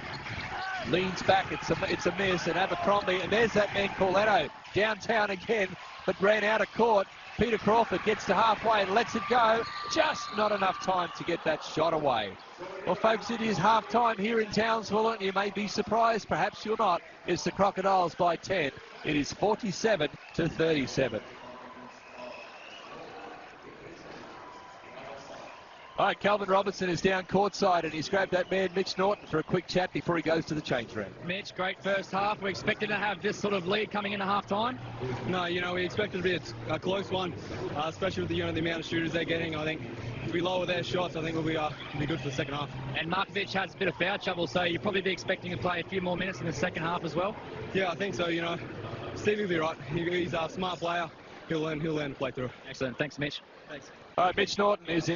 leans back. It's a miss, and Abercrombie, and there's that man Corletto downtown again, but ran out of court. Peter Crawford gets to halfway and lets it go. Just not enough time to get that shot away. Well, folks, it is half-time here in Townsville, and you may be surprised, perhaps you're not. It's the Crocodiles by 10. It is 47-37. All right, Calvin Robertson is down courtside, and he's grabbed that man, Mitch Norton, for a quick chat before he goes to the change room. Mitch, great first half. We expected to have this sort of lead coming into half-time. No, we expected it to be a close one, especially with the amount of shooters they're getting. I think if we lower their shots, I think we'll be good for the second half. And Markovic has a bit of foul trouble, so you'll probably be expecting to play a few more minutes in the second half as well. Yeah, I think so. Stevie will be right. He's a smart player. He'll learn to play through. Excellent. Thanks, Mitch. Thanks. All right, Mitch Norton has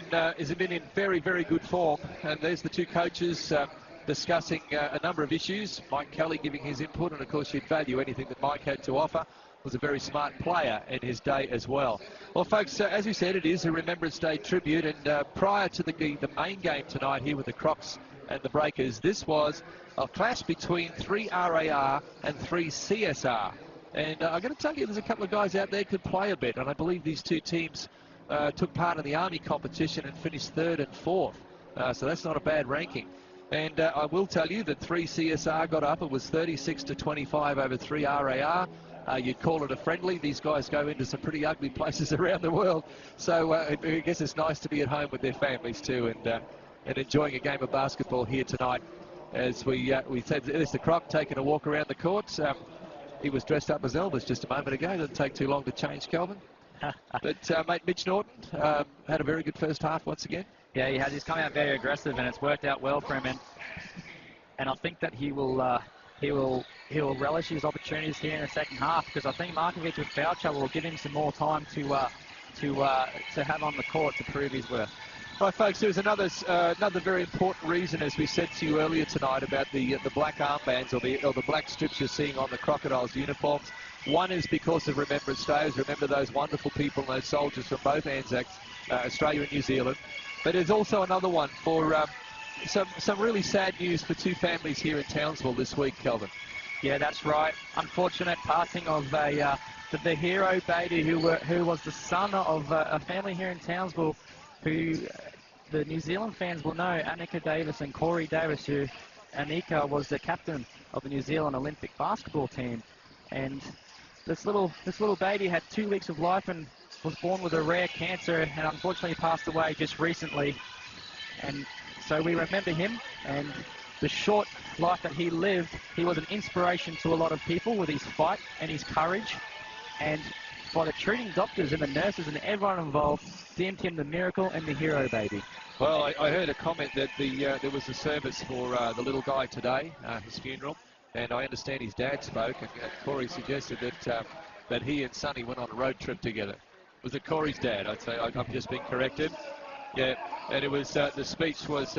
been in very, very good form, and there's the two coaches discussing a number of issues. Mike Kelly giving his input, and of course you'd value anything that Mike had to offer. Was a very smart player in his day as well. Well, folks, as we said, it is a Remembrance Day tribute, and prior to the main game tonight here with the Crocs and the Breakers, this was a clash between 3 RAR and 3 CSR. And I'm going to tell you, there's a couple of guys out there who could play a bit, and I believe these two teams took part in the Army competition and finished 3rd and 4th. So that's not a bad ranking. And I will tell you that 3 CSR got up. It was 36-25 over 3 RAR. You'd call it a friendly. These guys go into some pretty ugly places around the world. So I guess it's nice to be at home with their families too, and enjoying a game of basketball here tonight. As we said, there's the Croc taking a walk around the court. He was dressed up as Elvis just a moment ago. It didn't take too long to change, Kelvin. But mate, Mitch Norton had a very good first half once again. Yeah, he has. He's come out very aggressive, and it's worked out well for him. And I think that he will relish his opportunities here in the second half, because I think Markovic with foul trouble will give him some more time to have on the court to prove his worth. Right, folks, there's another very important reason, as we said to you earlier tonight, about the black armbands or the black strips you're seeing on the Crocodiles uniforms. One is because of Remembrance Day. Remember those wonderful people, those soldiers from both Anzacs, Australia and New Zealand. But there's also another one for some really sad news for 2 families here in Townsville this week, Kelvin. Yeah, that's right. Unfortunate passing of the hero baby who was the son of a family here in Townsville, who the New Zealand fans will know, Annika Davis and Corey Davis, who Anika was the captain of the New Zealand Olympic basketball team. And this little baby had 2 weeks of life and was born with a rare cancer and unfortunately passed away just recently. And so we remember him and the short life that he lived. He was an inspiration to a lot of people with his fight and his courage. And by the treating doctors and the nurses and everyone involved, deemed him the miracle and the hero baby. Well, I heard a comment that there was a service for the little guy today, his funeral, and I understand his dad spoke, and Corey suggested that he and Sonny went on a road trip together. Was it Corey's dad? I'd say I'm just being corrected. Yeah, and it was the speech was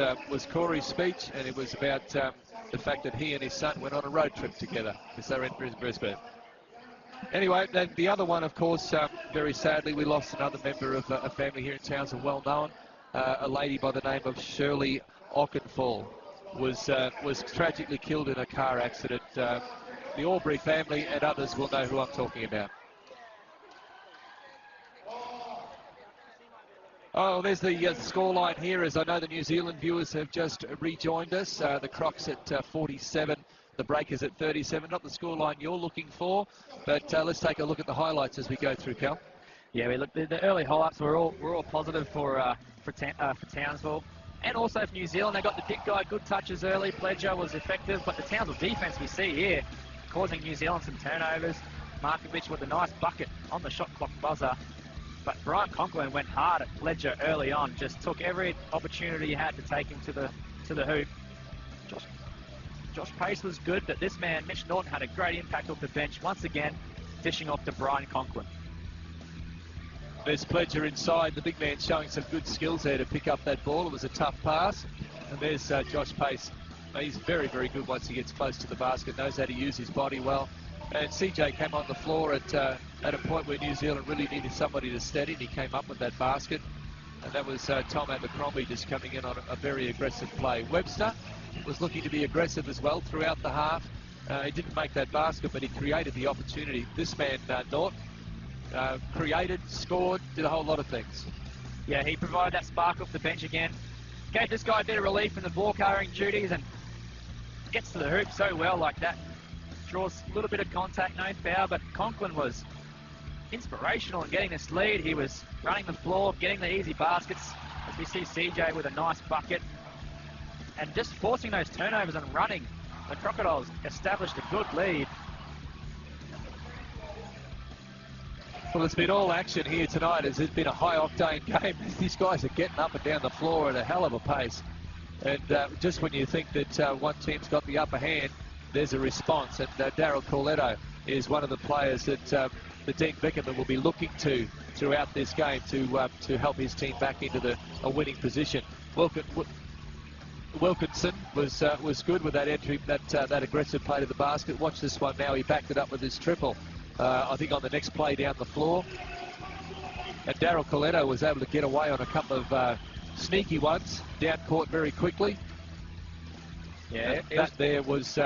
Corey's speech, and it was about the fact that he and his son went on a road trip together because they were in Brisbane. Anyway, the other one, of course, very sadly, we lost another member of a family here in Townsville, well known, a lady by the name of Shirley Okenfall was tragically killed in a car accident. The Aubrey family and others will know who I'm talking about. Oh, there's the scoreline here, as I know the New Zealand viewers have just rejoined us. The Crocs at 47, the Breakers at 37. Not the scoreline you're looking for, but let's take a look at the highlights as we go through, Cal. Yeah, we look. The early highlights were all positive for Townsville, and also for New Zealand. They got the big guy, good touches early. Pledger was effective, but the Townsville defence we see here causing New Zealand some turnovers. Markovic with a nice bucket on the shot clock buzzer. But Brian Conklin went hard at Pledger early on, just took every opportunity he had to take him to the hoop. Josh Pace was good, but this man, Mitch Norton, had a great impact off the bench, once again, dishing off to Brian Conklin. There's Pledger inside, the big man showing some good skills there to pick up that ball. It was a tough pass. And there's Josh Pace. He's very, very good once he gets close to the basket, knows how to use his body well. And CJ came on the floor at a point where New Zealand really needed somebody to steady, and he came up with that basket. And that was Tom Abercrombie just coming in on a very aggressive play. Webster was looking to be aggressive as well throughout the half. He didn't make that basket, but he created the opportunity. This man, Norton, created, scored, did a whole lot of things. Yeah, he provided that spark off the bench again. Gave this guy a bit of relief from the ball carrying duties and gets to the hoop so well like that. Draws a little bit of contact, no foul, but Conklin was inspirational in getting this lead. He was running the floor, getting the easy baskets, as we see CJ with a nice bucket. And just forcing those turnovers and running, the Crocodiles established a good lead. Well, it's been all action here tonight. It's been a high-octane game. These guys are getting up and down the floor at a hell of a pace. And just when you think that one team's got the upper hand, there's a response. And Daryl Corletto is one of the players that the Dean Vickerman will be looking to throughout this game to help his team back into a winning position. Wilkinson was good with that entry, that aggressive play to the basket. Watch this one now. He backed it up with his triple. I think on the next play down the floor. And Daryl Coletto was able to get away on a couple of sneaky ones down court very quickly. Yeah, that there was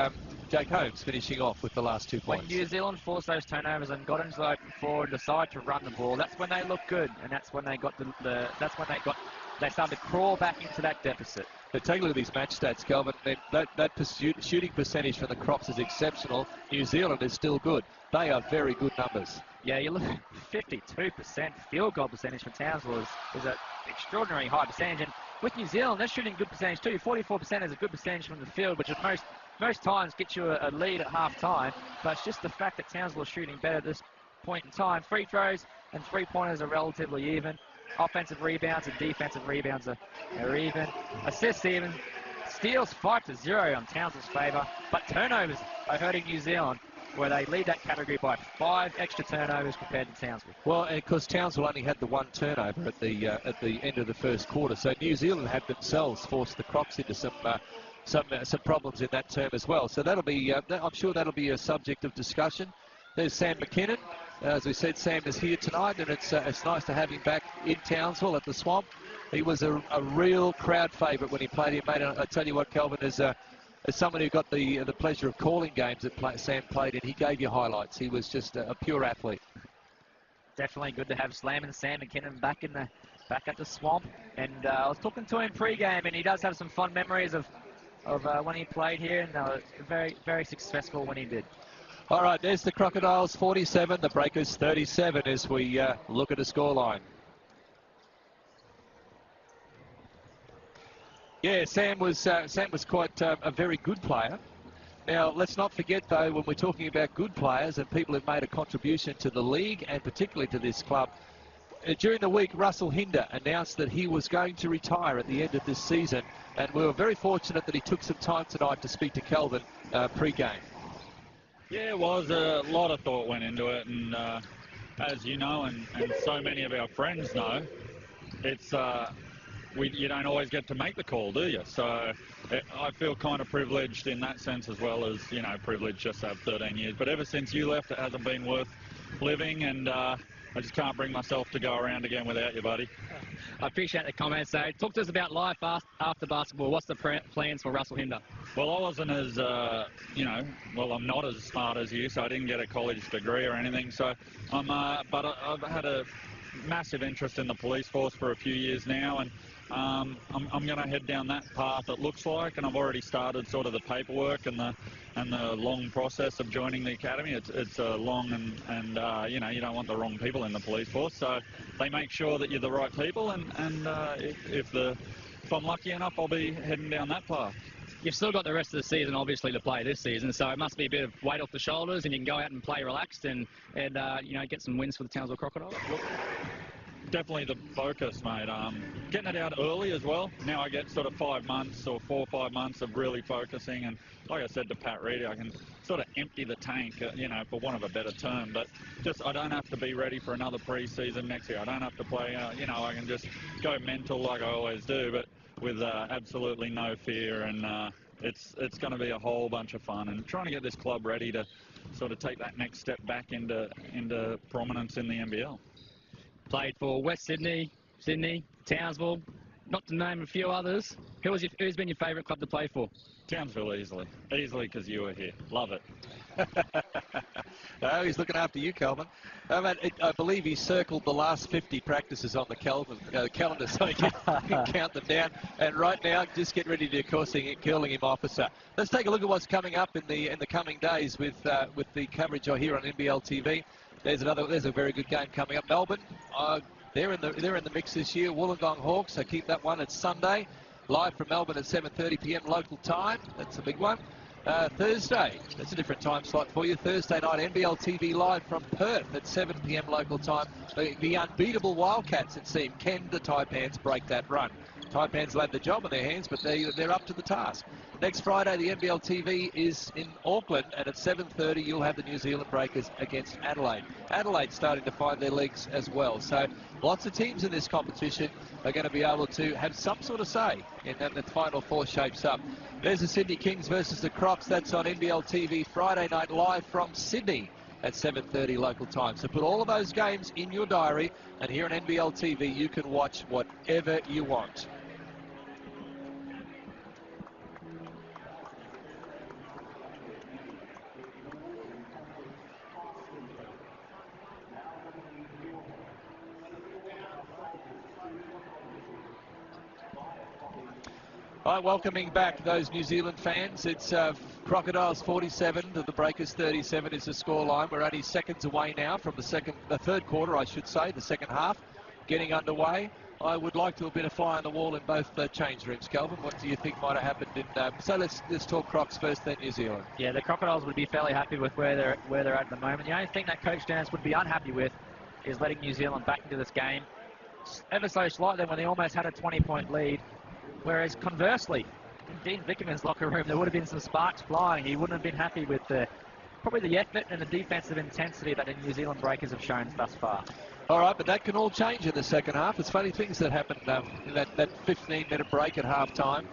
Jake Holmes finishing off with the last 2 points. When New Zealand forced those turnovers and got into the open floor and decided to run the ball, that's when they looked good, and that's when they got they started to crawl back into that deficit. But take a look at these match stats, Calvin. That shooting percentage for the Crocs is exceptional. New Zealand is still good. They are very good numbers. Yeah, you look at 52% field goal percentage for Townsville is an extraordinary high percentage. And with New Zealand, they're shooting good percentage too. 44% is a good percentage from the field, which most times gets you a lead at half-time. But it's just the fact that Townsville is shooting better at this point in time. Free throws and three-pointers are relatively even. Offensive rebounds and defensive rebounds are even. Assists even. Steals 5-0 on Townsville's favour. But turnovers are hurting New Zealand, where they lead that category by 5 extra turnovers compared to Townsville. Well, and because Townsville only had the 1 turnover at the end of the first quarter, so New Zealand had themselves forced the Crocs into some problems in that term as well. So that'll be, I'm sure that'll be a subject of discussion. There's Sam McKinnon. As we said, Sam is here tonight, and it's nice to have him back in Townsville at the Swamp. He was a real crowd favourite when he played here, mate. I tell you what, Kelvin, as someone who got the pleasure of calling games that Sam played in, he gave you highlights. He was just a pure athlete. Definitely good to have Slam and Sam McKinnon back at the Swamp. And I was talking to him pre-game, and he does have some fond memories of of when he played here, and they were very, very successful when he did. All right, there's the Crocodiles 47, the Breakers 37 as we look at the scoreline. Yeah, Sam was quite a very good player. Now, let's not forget, though, when we're talking about good players and people who've made a contribution to the league and particularly to this club, during the week, Russell Hinder announced that he was going to retire at the end of this season, and we were very fortunate that he took some time tonight to speak to Kelvin pre-game. Yeah, it was. A lot of thought went into it, and as you know, and so many of our friends know, it's you don't always get to make the call, do you? So I feel kind of privileged in that sense, as well as, you know, privileged just to have 13 years. But ever since you left, it hasn't been worth living, and I just can't bring myself to go around again without you, buddy. I appreciate the comments. So talk to us about life after basketball. What's the plans for Russell Hinder? Well, I wasn't as, I'm not as smart as you, so I didn't get a college degree or anything. So but I've had a massive interest in the police force for a few years now, and I'm going to head down that path, it looks like, and I've already started sort of the paperwork and the long process of joining the academy. It's long and you know, you don't want the wrong people in the police force, so they make sure that you're the right people, and if I'm lucky enough, I'll be heading down that path. You've still got the rest of the season, obviously, to play this season, so it must be a bit of weight off the shoulders, and you can go out and play relaxed and you know, get some wins for the Townsville Crocodiles. Definitely the focus, mate. Getting it out early as well. Now I get sort of 5 months or 4 or 5 months of really focusing, and like I said to Pat Reedy, I can sort of empty the tank, you know, for want of a better term, but just I don't have to be ready for another pre-season next year. I don't have to play, you know, I can just go mental like I always do, but with absolutely no fear, and it's going to be a whole bunch of fun, and trying to get this club ready to sort of take that next step back into prominence in the NBL. Played for West Sydney, Townsville, not to name a few others. Who's been your favourite club to play for? Townsville, easily because you were here. Love it. No, he's looking after you, Kelvin. I believe he circled the last 50 practices on the calendar so he can count them down. And right now, just get ready to curling him officer. Let's take a look at what's coming up in the coming days with the coverage here on NBL TV. There's a very good game coming up. Melbourne, they're in the mix this year. Wollongong Hawks, so keep that one. It's Sunday, live from Melbourne at 7:30 p.m. local time. That's a big one. Thursday, that's a different time slot for you. Thursday night, NBL TV live from Perth at 7 p.m. local time. The unbeatable Wildcats, it seems. Can the Taipans break that run? Taipans will have the job in their hands, but they're up to the task. Next Friday, the NBL TV is in Auckland, and at 7:30, you'll have the New Zealand Breakers against Adelaide. Adelaide's starting to find their legs as well. So lots of teams in this competition are going to be able to have some sort of say in how the Final Four shapes up. There's the Sydney Kings versus the Crocs. That's on NBL TV Friday night live from Sydney at 7:30 local time. So put all of those games in your diary, and here on NBL TV, you can watch whatever you want. All right, welcoming back those New Zealand fans. It's Crocodiles 47 to the Breakers 37 is the scoreline. We're only seconds away now from the third quarter, I should say, the second half getting underway. I would like to have been a fly on the wall in both change rooms. Kelvin, what do you think might have happened so let's talk Crocs first, then New Zealand. Yeah, the Crocodiles would be fairly happy with where they're at the moment. The only thing that Coach Dance would be unhappy with is letting New Zealand back into this game ever so slightly when they almost had a 20-point lead. Whereas conversely, in Dean Vickerman's locker room, there would have been some sparks flying. He wouldn't have been happy with probably the effort and the defensive intensity that the New Zealand Breakers have shown thus far. All right, but that can all change in the second half. It's funny things that happened in that 15-minute break at halftime.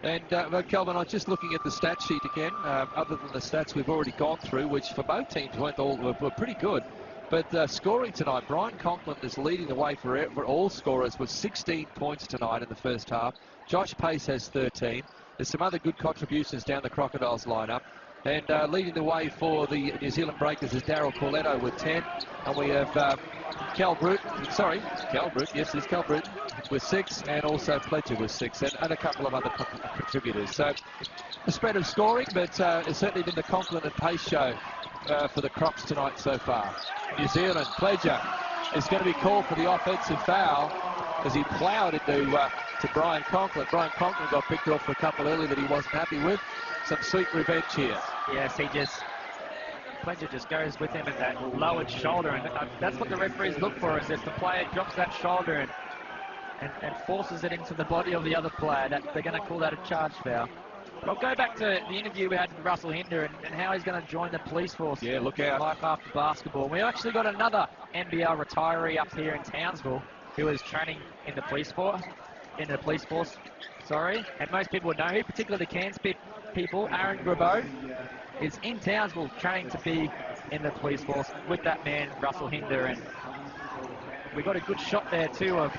And, Kelvin, I was just looking at the stat sheet again, other than the stats we've already gone through, which for both teams were pretty good. But scoring tonight, Brian Conklin is leading the way for all scorers with 16 points tonight in the first half. Josh Pace has 13. There's some other good contributions down the Crocodiles lineup. And leading the way for the New Zealand Breakers is Daryl Corletto with 10. And we have Cal Brute, yes, it's Cal Brute with 6, and also Pledger with 6, and a couple of other contributors. So a spread of scoring, but it's certainly been the Conklin and Pace show for the Crocs tonight so far. New Zealand, Pledger is going to be called for the offensive foul as he ploughed into to Brian Conklin. Brian Conklin got picked off for a couple early that he wasn't happy with. Some sweet revenge here. Yes, Pledger just goes with him at that lowered shoulder, and that's what the referees look for, is if the player drops that shoulder and forces it into the body of the other player, that they're going to call that a charge foul. But I'll go back to the interview we had with Russell Hinder and how he's going to join the police force. Yeah, look out. Life after basketball. We've actually got another NBL retiree up here in Townsville who is training in the police force. And most people would know who, particularly the Cairns people. Aaron Grabeau is in Townsville training to be in the police force with that man, Russell Hinder. And we got a good shot there too of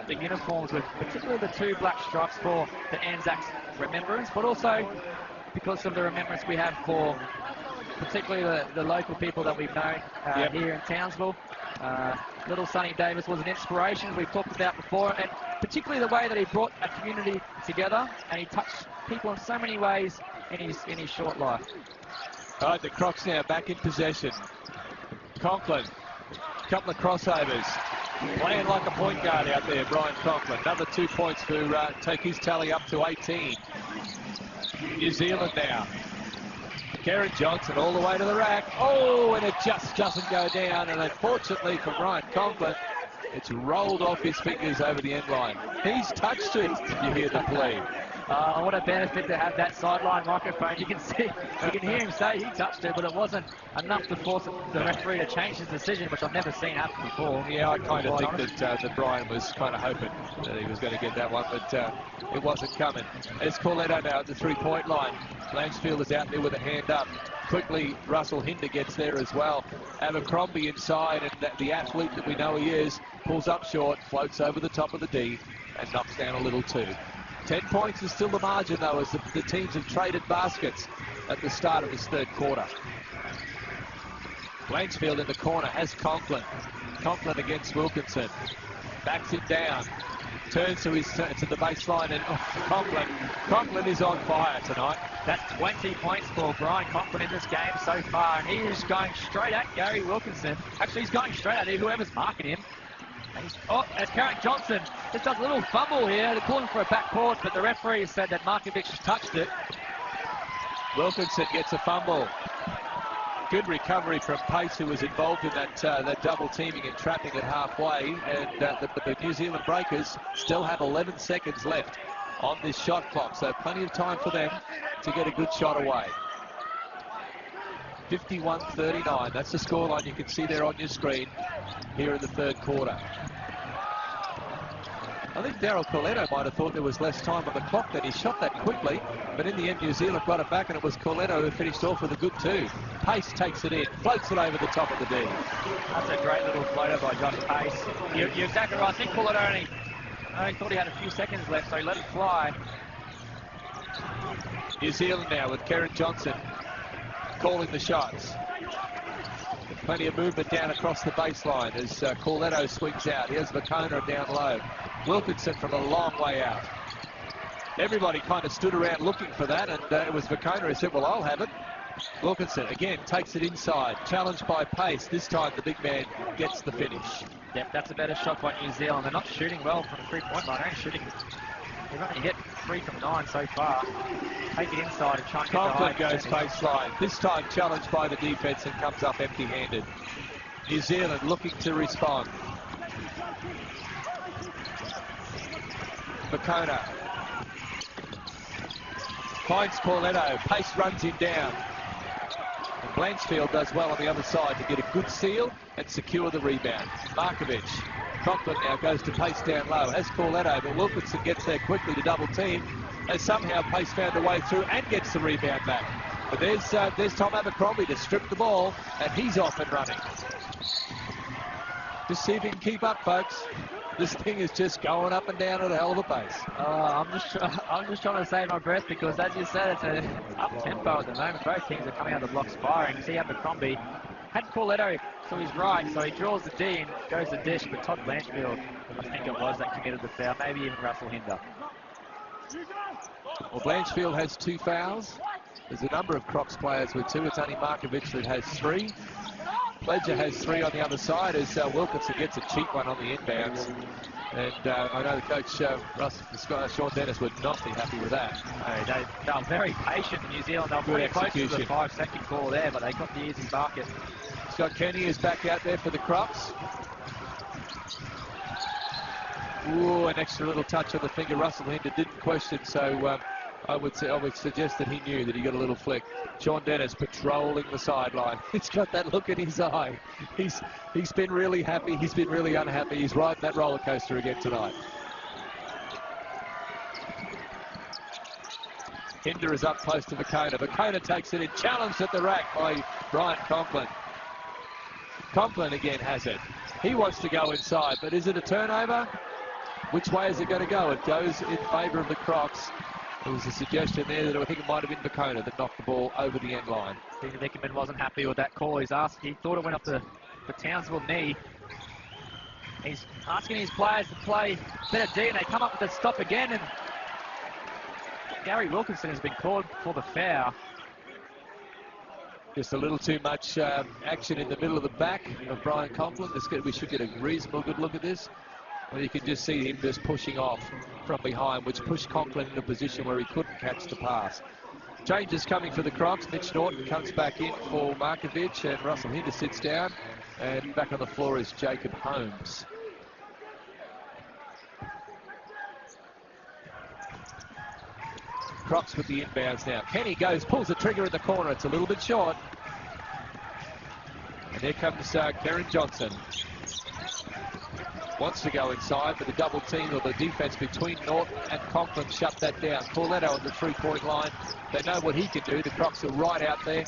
the uniforms, with particularly the 2 black stripes for the Anzacs remembrance, but also because of the remembrance we have for particularly the local people that we've known here in Townsville. Little Sonny Davis was an inspiration, as we've talked about before, and particularly the way that he brought a community together, and he touched people in so many ways in his short life. All right, the Crocs now back in possession. Conklin, a couple of crossovers. Playing like a point guard out there, Brian Conklin. Another 2 points to take his tally up to 18. New Zealand now. Karen Johnson all the way to the rack. Oh, and it just doesn't go down. And unfortunately for Brian Conklin, it's rolled off his fingers over the end line. He's touched it, you hear the plea. What a benefit to have that sideline microphone. You can hear him say he touched it, but it wasn't enough to force the referee to change his decision, which I've never seen happen before. Yeah, I kind of think that Brian was kind of hoping that he was going to get that one, but it wasn't coming. It's Corletto now at the 3-point line. Blanchfield is out there with a hand up. Quickly, Russell Hinder gets there as well. Abercrombie inside, and the athlete that we know he is, pulls up short, floats over the top of the D, and knocks down a little 2. 10 points is still the margin, though, as the teams have traded baskets at the start of this third quarter. Blanchfield in the corner has Conklin. Conklin against Wilkinson. Backs it down. Turns to the baseline, and Conklin is on fire tonight. That's 20 points for Brian Conklin in this game so far, and he is going straight at Gary Wilkinson. Actually, he's going straight at whoever's marking him. As Karen Johnson just does a little fumble here. They're calling for a backcourt, but the referee said that Markovic has touched it. Wilkinson gets a fumble. Good recovery from Pace, who was involved in that double teaming and trapping at halfway. And the New Zealand Breakers still have 11 seconds left on this shot clock, so plenty of time for them to get a good shot away. 51-39. That's the scoreline you can see there on your screen here in the third quarter. I think Daryl Corletto might have thought there was less time on the clock, that he shot that quickly, but in the end New Zealand got it back, and it was Corletto who finished off with a good 2. Pace takes it in, floats it over the top of the D. That's a great little floater by Josh Pace. You're exactly right. I think Corletto only thought he had a few seconds left, so he let it fly. New Zealand now with Karen Johnson calling the shots. Plenty of movement down across the baseline as Corletto swings out. Here's Vacona down low. Wilkinson from a long way out. Everybody kind of stood around looking for that, and it was Vacona who said, well, I'll have it. Wilkinson again takes it inside, challenged by Pace. This time the big man gets the finish. Yep, that's a better shot by New Zealand. They're not shooting well from the 3-point line. They've only hit 3 from 9 so far. Take it inside and try and get the high. Conklin goes baseline. This time challenged by the defense and comes up empty-handed. New Zealand looking to respond. Vacona finds Corletto. Pace runs him down. And Blanchfield does well on the other side to get a good seal and secure the rebound. Markovic. Conklin now goes to Pace down low. Has Corletto, but Wilkinson gets there quickly to double team. As somehow Pace found a way through and gets the rebound back. But there's Tom Abercrombie to strip the ball, and he's off and running. Just see if he can keep up, folks. This thing is just going up and down at a hell of a pace. I'm just trying to save my breath because, as you said, it's an up-tempo at the moment. Both teams are coming out of the blocks firing. See Abercrombie had Corletto to his right, so he draws the D and goes the dish, but Todd Blanchfield, I think it was, that committed the foul, maybe even Russell Hinder. Well, Blanchfield has 2 fouls. There's a number of Crocs players with 2. It's only Markovic that has 3. Pledger has 3 on the other side as Wilkinson gets a cheap one on the inbounds. And I know the coach, Sean Dennis, would not be happy with that. They were very patient in New Zealand. They were pretty close to the 5-second call there, but they got the easy bucket. Scott Kenny is back out there for the Crocs. Ooh, an extra little touch on the finger. Russell Hinder didn't question, so I would suggest that he knew that he got a little flick. Sean Dennis patrolling the sideline. He's got that look in his eye. He's been really happy. He's been really unhappy. He's riding that roller coaster again tonight. Hinder is up close to Vacona. Vacona takes it in, challenged at the rack by Brian Conklin. Conklin again has it. He wants to go inside, but is it a turnover? Which way is it going to go? It goes in favour of the Crocs. There was a suggestion there that I think it might have been Vacona that knocked the ball over the end line. Stephen Vickerman wasn't happy with that call. He thought it went up the Townsville knee. He's asking his players to play better D, and they come up with a stop again. And Gary Wilkinson has been called for the foul. Just a little too much action in the middle of the back of Brian Conklin. We should get a reasonable good look at this. Well, you can just see him just pushing off from behind, which pushed Conklin in a position where he couldn't catch the pass. Changes coming for the Crocs. Mitch Norton comes back in for Markovic, and Russell Hinder sits down. And back on the floor is Jacob Holmes. Crocs with the inbounds now. Kenny pulls the trigger in the corner. It's a little bit short. And here comes Karen Johnson. Wants to go inside, but the double team or the defense between Norton and Conklin shut that down. Corletto on the 3-point line. They know what he can do. The Crocs are right out there.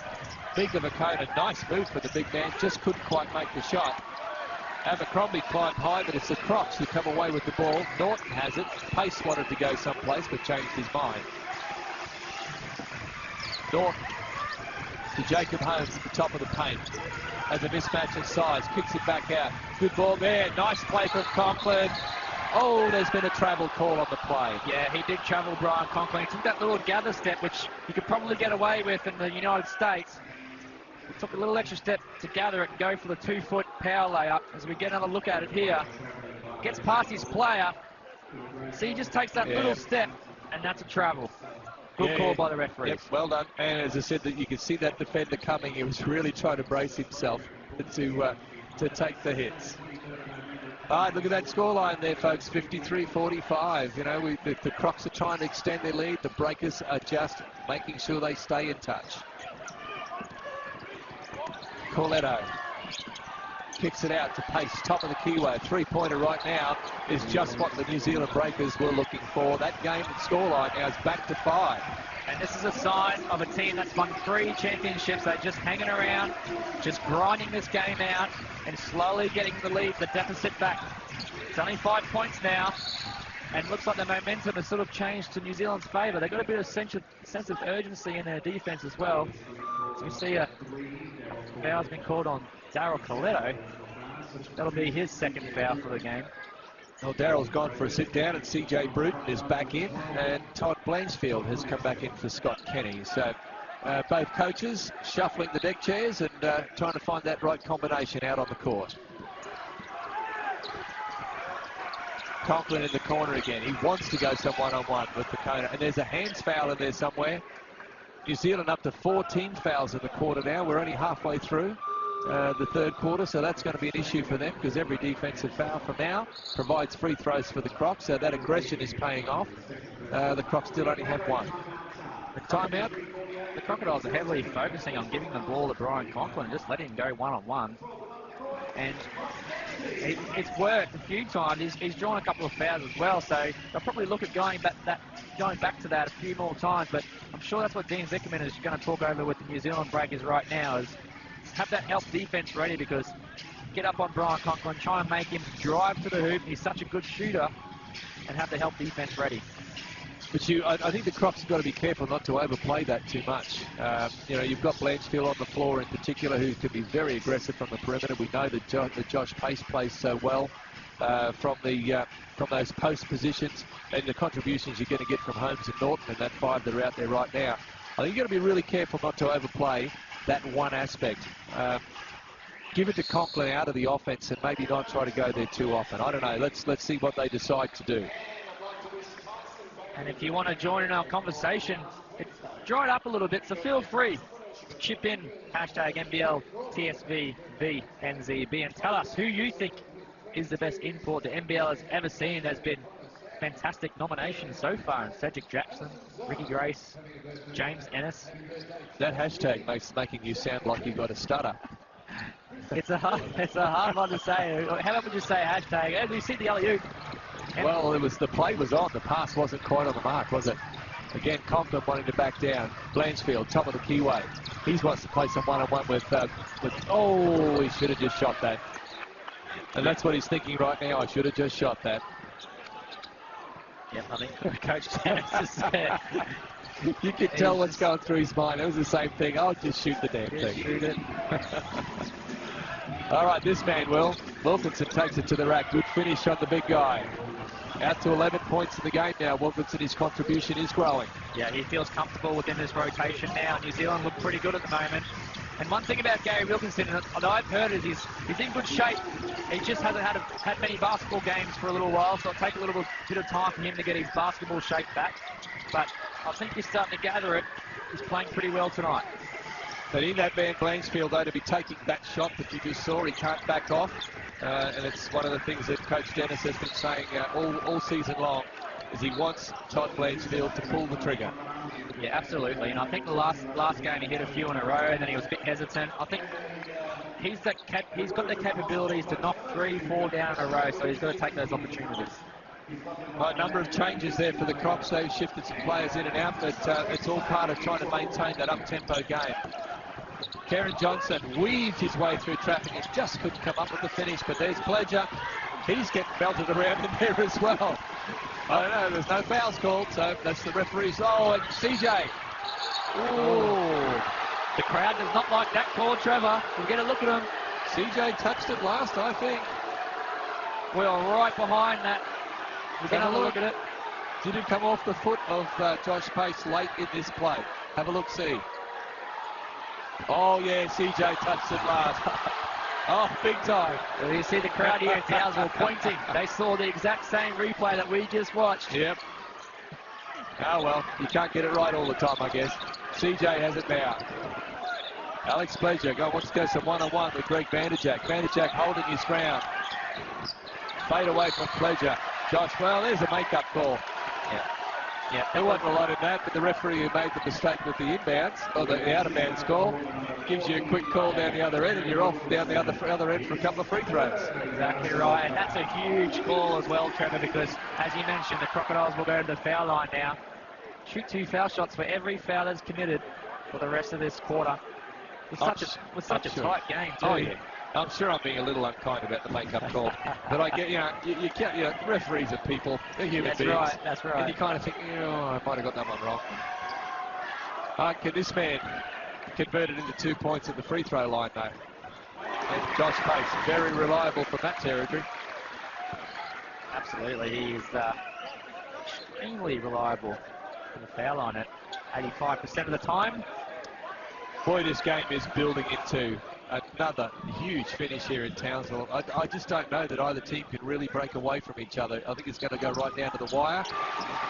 Big of a cone. A nice move for the big man. Just couldn't quite make the shot. Abercrombie climbed high, but it's the Crocs who come away with the ball. Norton has it. Pace wanted to go someplace, but changed his mind. Norton to Jacob Holmes at the top of the paint. Has a mismatch in size, kicks it back out. Good ball there, nice play from Conklin. Oh, there's been a travel call on the play. Yeah, he did travel, Brian Conklin. He took that little gather step, which you could probably get away with in the United States. He took a little extra step to gather it and go for the 2-foot power layup. As we get another look at it here, gets past his player. See, he just takes that little step, and that's a travel. Good call by the referee. Yep, well done. And as I said, that you could see that defender coming. He was really trying to brace himself to take the hits. All right, look at that scoreline there, folks. 53-45. You know, the Crocs are trying to extend their lead. The Breakers are just making sure they stay in touch. Corletto kicks it out to Pace, top of the keyway. 3-pointer right now is just what the New Zealand Breakers were looking for. That game and scoreline now is back to 5. And this is a sign of a team that's won 3 championships. They're just hanging around, just grinding this game out and slowly getting the lead, the deficit back. It's only 5 points now, and it looks like the momentum has sort of changed to New Zealand's favour. They've got a bit of sense of urgency in their defence as well. So we see a foul's been called on Daryl Corletto. That'll be his second foul for the game. Well, Daryl's gone for a sit down, and CJ Bruton is back in, and Todd Blanchfield has come back in for Scott Kenny. So both coaches shuffling the deck chairs and trying to find that right combination out on the court. Conklin in the corner again. He wants to go some one-on-one with Vacona, and there's a hands foul in there somewhere. New Zealand up to 14 fouls in the quarter now. We're only halfway through the third quarter, so that's going to be an issue for them because every defensive foul from now provides free throws for the Crocs, so that aggression is paying off. The Crocs still only have 1. The timeout. The Crocodiles are heavily focusing on giving the ball to Brian Conklin and just letting him go one-on-one. And it's worked a few times. He's drawn a couple of fouls as well, so they'll probably look at going back to that a few more times. But I'm sure that's what Dean Vickerman is going to talk over with the New Zealand Breakers right now, is have that help defense ready, because it up on Brian Conklin, try and make him drive to the hoop. He's such a good shooter, and have the help defense ready. But I think the Crocs have got to be careful not to overplay that too much. You've got Blanchfield on the floor in particular, who can be very aggressive from the perimeter. We know that Josh Pace plays so well from those post positions, and the contributions you're going to get from Holmes and Norton and that 5 that are out there right now. I think you've got to be really careful not to overplay that one aspect. Give it to Conklin out of the offense and maybe not try to go there too often. I don't know. Let's see what they decide to do. And if you want to join in our conversation, it's dried up a little bit, so feel free to chip in hashtag NBL TSVVNZB and tell us who you think is the best import the NBL has ever seen. There's been fantastic nominations so far, and Cedric Jackson, Ricky Grace, James Ennis. That hashtag makes making you sound like you've got a stutter. It's a hard one to say. How about we just say hashtag? As we see the alley-oop. Well, the play was on. The pass wasn't quite on the mark, was it? Again, Conklin wanting to back down. Blanchfield, top of the keyway. He wants to play some one-on-one with oh, he should have just shot that. And that's what he's thinking right now. I should have just shot that. Yep, I think Coach Dennis is there. You can tell what's going through his mind. It was the same thing. I'll just shoot the damn thing. Shoot it. All right, this man, Wilkinson takes it to the rack. Good finish on the big guy. Out to 11 points in the game now. Wilkinson, his contribution is growing. Yeah, he feels comfortable within this rotation now. New Zealand look pretty good at the moment. And one thing about Gary Wilkinson, and I've heard, is he's in good shape. He just hasn't had many basketball games for a little while, so it'll take a little bit of time for him to get his basketball shape back. But I think he's starting to gather it. He's playing pretty well tonight. But in that man Blanchfield, though, to be taking that shot that you just saw, he can't back off. And it's one of the things that Coach Dennis has been saying all season long, is he wants Todd Blanchfield to pull the trigger. Yeah, absolutely. And I think the last game he hit a few in a row, and then he was a bit hesitant. I think he's got the capabilities to knock 3-4 down in a row, so he's got to take those opportunities. A number of changes there for the Crocs. They've shifted some players in and out, but it's all part of trying to maintain that up-tempo game. Karen Johnson weaved his way through traffic and just couldn't come up with the finish, but there's Pledger. He's getting belted around in there as well. I don't know, there's no fouls called, so that's the referee's. Oh, and CJ. Ooh. The crowd does not like that call, Trevor. We'll get a look at him. CJ touched it last, I think. We're right behind that. We're going to look at it. Did it come off the foot of Josh Pace late in this play? Have a look, see. Oh, yeah, CJ touched it last. Oh, big time. Well, you see the crowd here in Townsville pointing. They saw the exact same replay that we just watched. Yep. Oh, well, you can't get it right all the time, I guess. CJ has it now. Alex Pledger wants to go some one-on-one with Greg Vanderjack. Vanderjack holding his ground. Fade away from Pledger. Josh, well, there's a make-up call. Yeah, there wasn't a lot in that, but the referee who made the mistake with the inbounds, or the out-of-bounds call, gives you a quick call down the other end, and you're off down the other end for a couple of free throws. Exactly right, and that's a huge call as well, Trevor, because, as you mentioned, the Crocodiles will go to the foul line now. Shoot 2 foul shots for every foul that's committed for the rest of this quarter. With such a tight game, too. Oh, yeah. I'm sure I'm being a little unkind about the make-up call, but I get, you can't, referees are people, they're human beings. That's right. And you kind of think, I might have got that one wrong. Can this man convert it into 2 points at the free throw line, though? And Josh Pace, very reliable from that territory. Absolutely, he is extremely reliable from the foul line at 85% of the time. Boy, this game is building into another huge finish here in Townsville. I just don't know that either team can really break away from each other. I think it's going to go right down to the wire.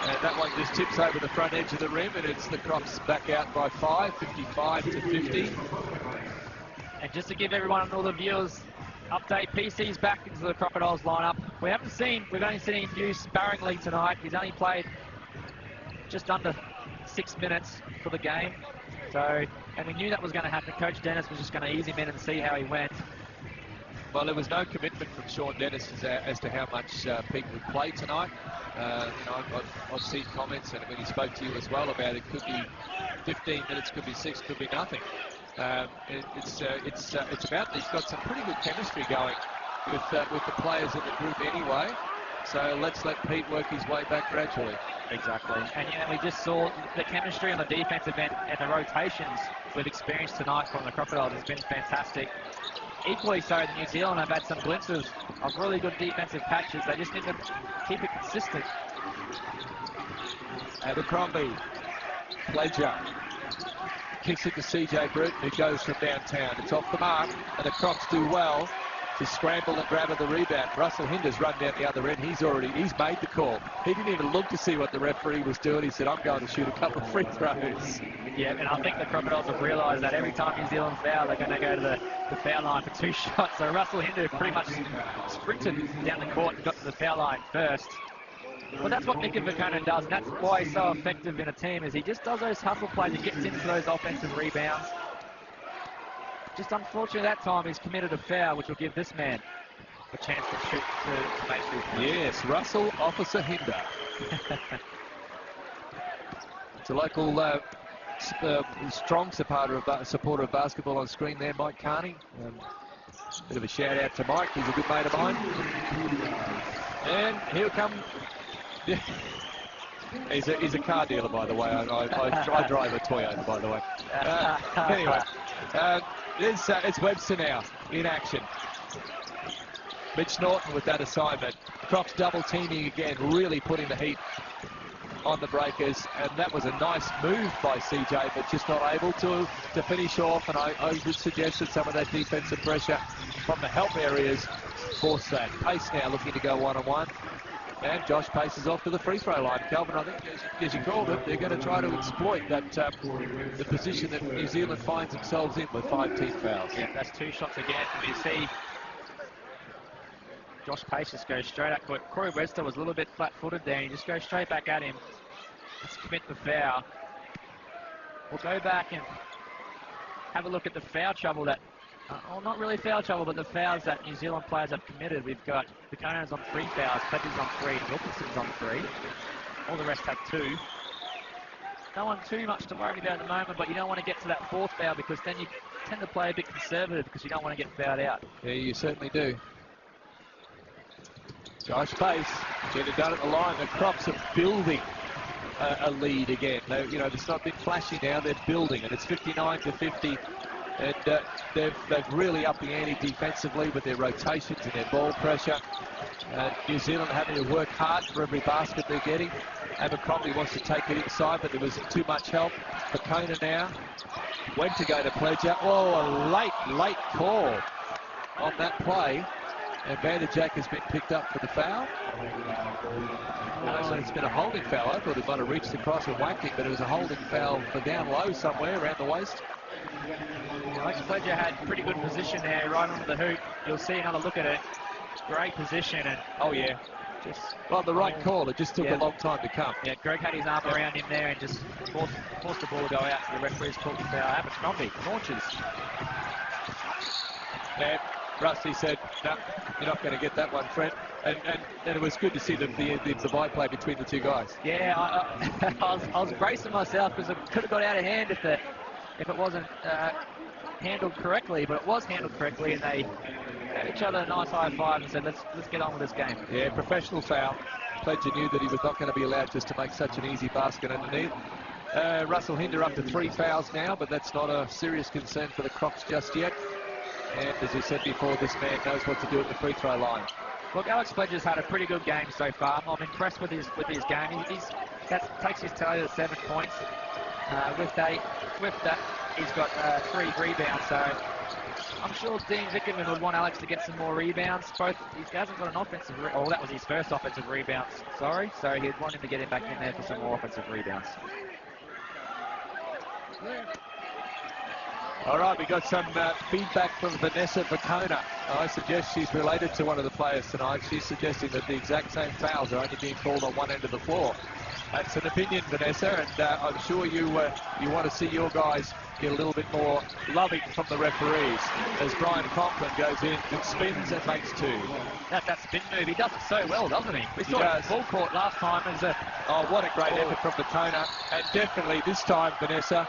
And that one just tips over the front edge of the rim, and it's the Crocs back out by 5, 55-50. And just to give everyone and all the viewers update, PC's back into the Crocodiles lineup. We've only seen Hughes sparingly tonight. He's only played just under 6 minutes for the game. So, and we knew that was going to happen. Coach Dennis was just going to ease him in and see how he went. Well, there was no commitment from Sean Dennis as to how much Pete would play tonight. I've seen comments, and when he spoke to you as well, about it could be 15 minutes, could be 6, could be nothing. It's about he's got some pretty good chemistry going with the players in the group anyway. So let's let Pete work his way back gradually. Exactly. And we just saw the chemistry on the defensive end and the rotations we've experienced tonight from the Crocodiles has been fantastic. Equally so, the New Zealand have had some glimpses of really good defensive patches. They just need to keep it consistent. Abercrombie, Pledger, kicks it to CJ Bruton, who goes from downtown. It's off the mark, and the Crocs do well to scramble and grab at the rebound. Russell Hinder's run down the other end. He's made the call. He didn't even look to see what the referee was doing. He said, I'm going to shoot a couple of free throws. Yeah, and I think the Crocodiles have realised that every time New Zealand foul, they're going to go to the foul line for 2 shots. So Russell Hinder pretty much sprinted down the court and got to the foul line first. But that's what Mika Vakonen does, and that's why he's so effective in a team, is he just does those hustle plays and gets into those offensive rebounds. Just unfortunately that time he's committed a foul, which will give this man a chance to shoot to make 2 points. Yes, Russell Officer Hinder. It's a local strong supporter of basketball on screen there, Mike Carney. Bit of a shout out to Mike, he's a good mate of mine. And he'll come. Yeah. He's a car dealer, by the way. I drive a Toyota, by the way. Anyway, it's Webster now in action. Mitch Norton with that assignment. Crocs double teaming again, really putting the heat on the Breakers, and that was a nice move by CJ, but just not able to finish off. And I would suggest that some of that defensive pressure from the help areas forced that. Pace now looking to go one-on-one. And Josh paces off to the free throw line. Calvin, I think, as you called it, they're going to try to exploit that the position that New Zealand finds themselves in with 5 team fouls. Yeah, that's 2 shots again. We see Josh Pace just goes straight at Corey Webster was a little bit flat-footed there. He just goes straight back at him. Let's commit the foul. We'll go back and have a look at the foul trouble that well, not really foul trouble, but the fouls that New Zealand players have committed. We've got Vakonen's on 3 fouls, Pledger's on 3, Wilkinson's on 3. All the rest have 2. No one too much to worry about at the moment, but you don't want to get to that 4th foul because then you tend to play a bit conservative because you don't want to get fouled out. Yeah, you certainly do. Josh Pace getting it done at the line. The Crocs are building a lead again. It's not been flashy now. They're building, and it's 59-50. And they've really upped the ante defensively with their rotations and their ball pressure. New Zealand having to work hard for every basket they're getting. Abercrombie wants to take it inside, but there was too much help for Kona now. Went to go to Pledger. Oh, a late call on that play. And Vanderjack has been picked up for the foul. It's been a holding foul. I thought he might have reached across and whacked him, but it was a holding foul for down low somewhere around the waist. Alex Pledger had pretty good position there, right under the hoop. You'll see another look at it. Great position, and oh yeah, well, the right call. It just took a long time to come. Yeah, Greg had his arm around him there and just forced the ball to go out. The referee's called the foul. Abercrombie launches. And Rusty said, "No, you're not going to get that one, Fred." And it was good to see the byplay between the 2 guys. Yeah, I was bracing myself because it could have got out of hand if it wasn't handled correctly, but it was handled correctly, and they gave each other a nice high five and said, let's get on with this game. Yeah, professional foul. Pledger knew that he was not going to be allowed just to make such an easy basket underneath. Russell Hinder up to 3 fouls now, but that's not a serious concern for the Crocs just yet. And as we said before, this man knows what to do at the free throw line. Look, Alex Pledger's had a pretty good game so far. I'm impressed with his game. That takes his tally to 7 points. With that, he's got 3 rebounds. So I'm sure Dean Vickerman would want Alex to get some more rebounds. He hasn't got an offensive. Oh, that was his first offensive rebounds. Sorry. So he'd want him to get him back in there for some more offensive rebounds. All right, we got some feedback from Vanessa Vakonen. I suggest she's related to one of the players tonight. She's suggesting that the exact same fouls are only being called on one end of the floor. That's an opinion, Vanessa, and I'm sure you want to see your guys get a little bit more loving from the referees as Brian Conklin goes in and spins and makes 2. That spin move, he does it so well, doesn't he? We saw it full court last time. Oh, what a great effort from Vakonen, and definitely this time, Vanessa,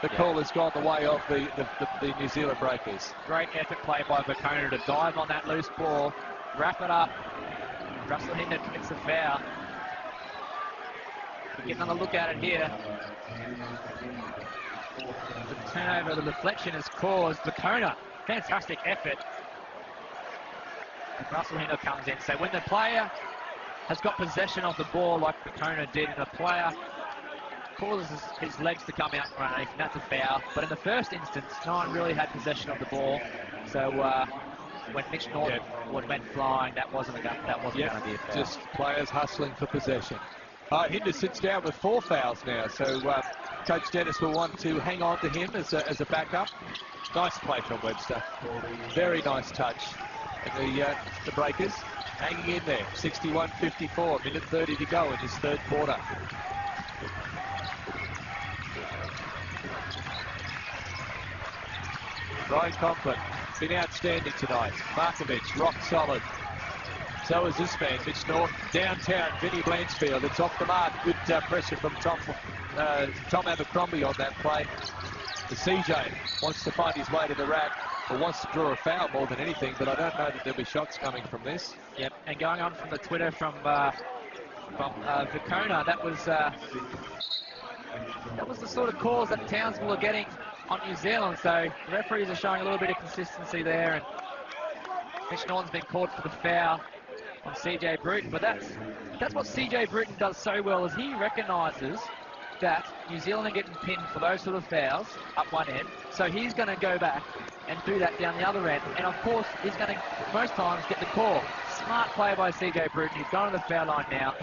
the call has gone the way of the New Zealand Breakers. Great effort play by Vacona to dive on that loose ball, wrap it up. Russell Hinder commits a foul. We're getting another look at it here. The turnover, the deflection has caused Vacona. Fantastic effort. And Russell Hinder comes in. So when the player has got possession of the ball like Vacona did, and the player causes his legs to come out from underneath, and that's a foul. But in the first instance, no one really had possession of the ball. So when Mitch Norton went flying, that wasn't going to be a foul. Just players hustling for possession. Hinder sits down with 4 fouls now, so Coach Dennis will want to hang on to him as a backup. Nice play from Webster. Very nice touch. And the Breakers hanging in there. 61-54, minute 30 to go in this third quarter. Brian Conklin, been outstanding tonight. Markovic, rock solid. So is this man, Mitch Norton. Downtown, Vinnie Blanchfield. It's off the mark. Good pressure from Tom Abercrombie on that play. The CJ wants to find his way to the rack, or wants to draw a foul more than anything, but I don't know that there'll be shots coming from this. Yep, and going on from the Twitter from Vacona, that was the sort of calls that Townsville are getting on New Zealand, so the referees are showing a little bit of consistency there, and Mitch Norton's been called for the foul on CJ Bruton, but that's what CJ Bruton does so well, is he recognises that New Zealand are getting pinned for those sort of fouls up one end, so he's going to go back and do that down the other end, and of course he's going to most times get the call. Smart play by CJ Bruton. He's gone to the foul line now.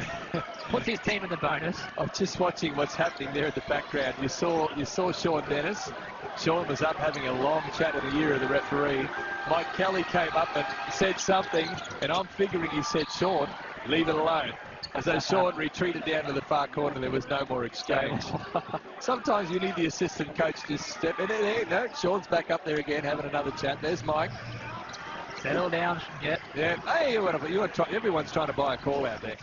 Puts his team in the bonus. I'm just watching what's happening there in the background. You saw Sean Dennis. Sean was up having a long chat in the ear of the referee. Mike Kelly came up and said something, and I'm figuring he said, Sean, leave it alone. As though Sean retreated down to the far corner, there was no more exchange. Sometimes you need the assistant coach to step in there. No, Sean's back up there again having another chat. There's Mike. Settle down. Yep. Yeah. Hey, everyone's trying to buy a call out there.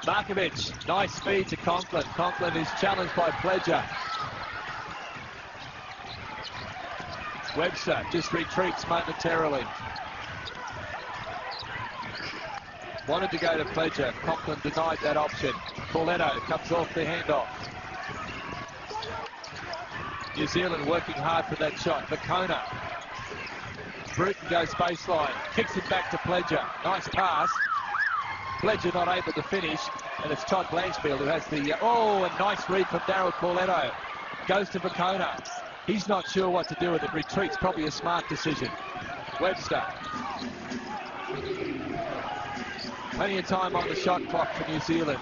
Markovic, nice speed to Conklin. Conklin is challenged by Pledger. Webster just retreats momentarily. Wanted to go to Pledger. Conklin denied that option. Pauletto comes off the handoff. New Zealand working hard for that shot. Vacona. Bruton goes baseline. Kicks it back to Pledger. Nice pass. Pledger not able to finish. And it's Todd Blanchfield who has the... a nice read from Daryl Pauletto. Goes to Vacona. He's not sure what to do with it. Retreats, probably a smart decision. Webster. Plenty of time on the shot clock for New Zealand.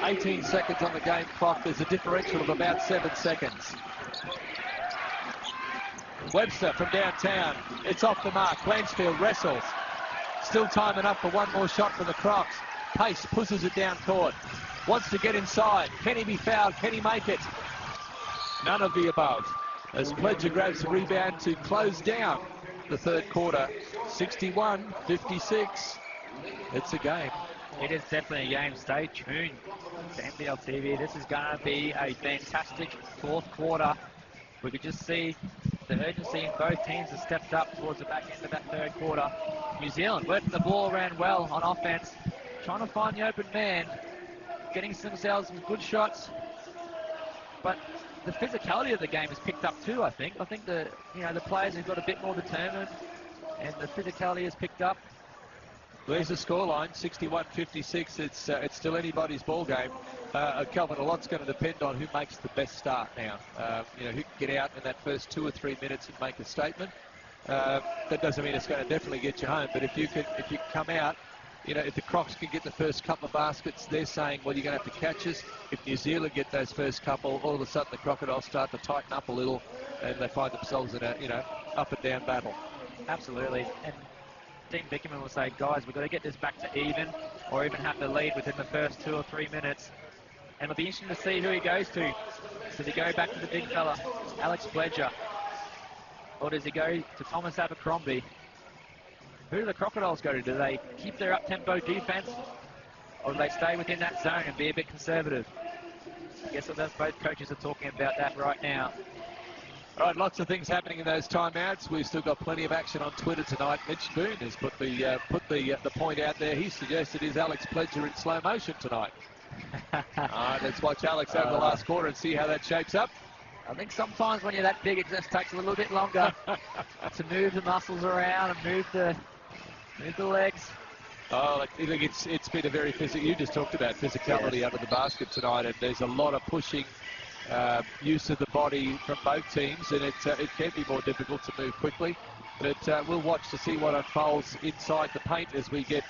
18 seconds on the game clock. There's a differential of about 7 seconds. Webster from downtown. It's off the mark. Blanchfield wrestles. Still time enough for one more shot for the Crocs. Pace pushes it down court. Wants to get inside. Can he be fouled? Can he make it? None of the above. As Pledger grabs the rebound to close down the third quarter. 61-56. It's a game. It is definitely a game. Stay tuned to NBL TV. This is going to be a fantastic fourth quarter. We could just see the urgency in both teams has stepped up towards the back end of that third quarter. New Zealand working the ball around well on offense, trying to find the open man, getting themselves some good shots. But the physicality of the game has picked up too, I think. I think the players have got a bit more determined, and the physicality has picked up. There's the scoreline, 61-56. It's still anybody's ball game. Kelvin, a lot's going to depend on who makes the best start now. Who can get out in that first 2 or 3 minutes and make a statement. That doesn't mean it's going to definitely get you home, but if you can come out, if the Crocs can get the first couple of baskets, they're saying, well, you're going to have to catch us. If New Zealand get those first couple, all of a sudden the Crocodiles start to tighten up a little, and they find themselves in a up and down battle. Absolutely. And Dean Bickerman will say, guys, we've got to get this back to even, or even have the lead within the first 2 or 3 minutes. And it'll be interesting to see who he goes to. Does he go back to the big fella, Alex Pledger? Or does he go to Thomas Abercrombie? Who do the Crocodiles go to? Do they keep their up-tempo defense? Or do they stay within that zone and be a bit conservative? I guess that's both coaches are talking about that right now. All right, lots of things happening in those timeouts. We've still got plenty of action on Twitter tonight. Mitch Boone has put the point out there. He suggested is Alex Pledger in slow motion tonight. All right, let's watch Alex over the last quarter and see how that shapes up. I think sometimes when you're that big, it just takes a little bit longer to move the muscles around and move the legs. Oh, I think it's been a very physical. You just talked about physicality under the basket tonight, and there's a lot of pushing. Use of the body from both teams, and it can be more difficult to move quickly. But we'll watch to see what unfolds inside the paint as we get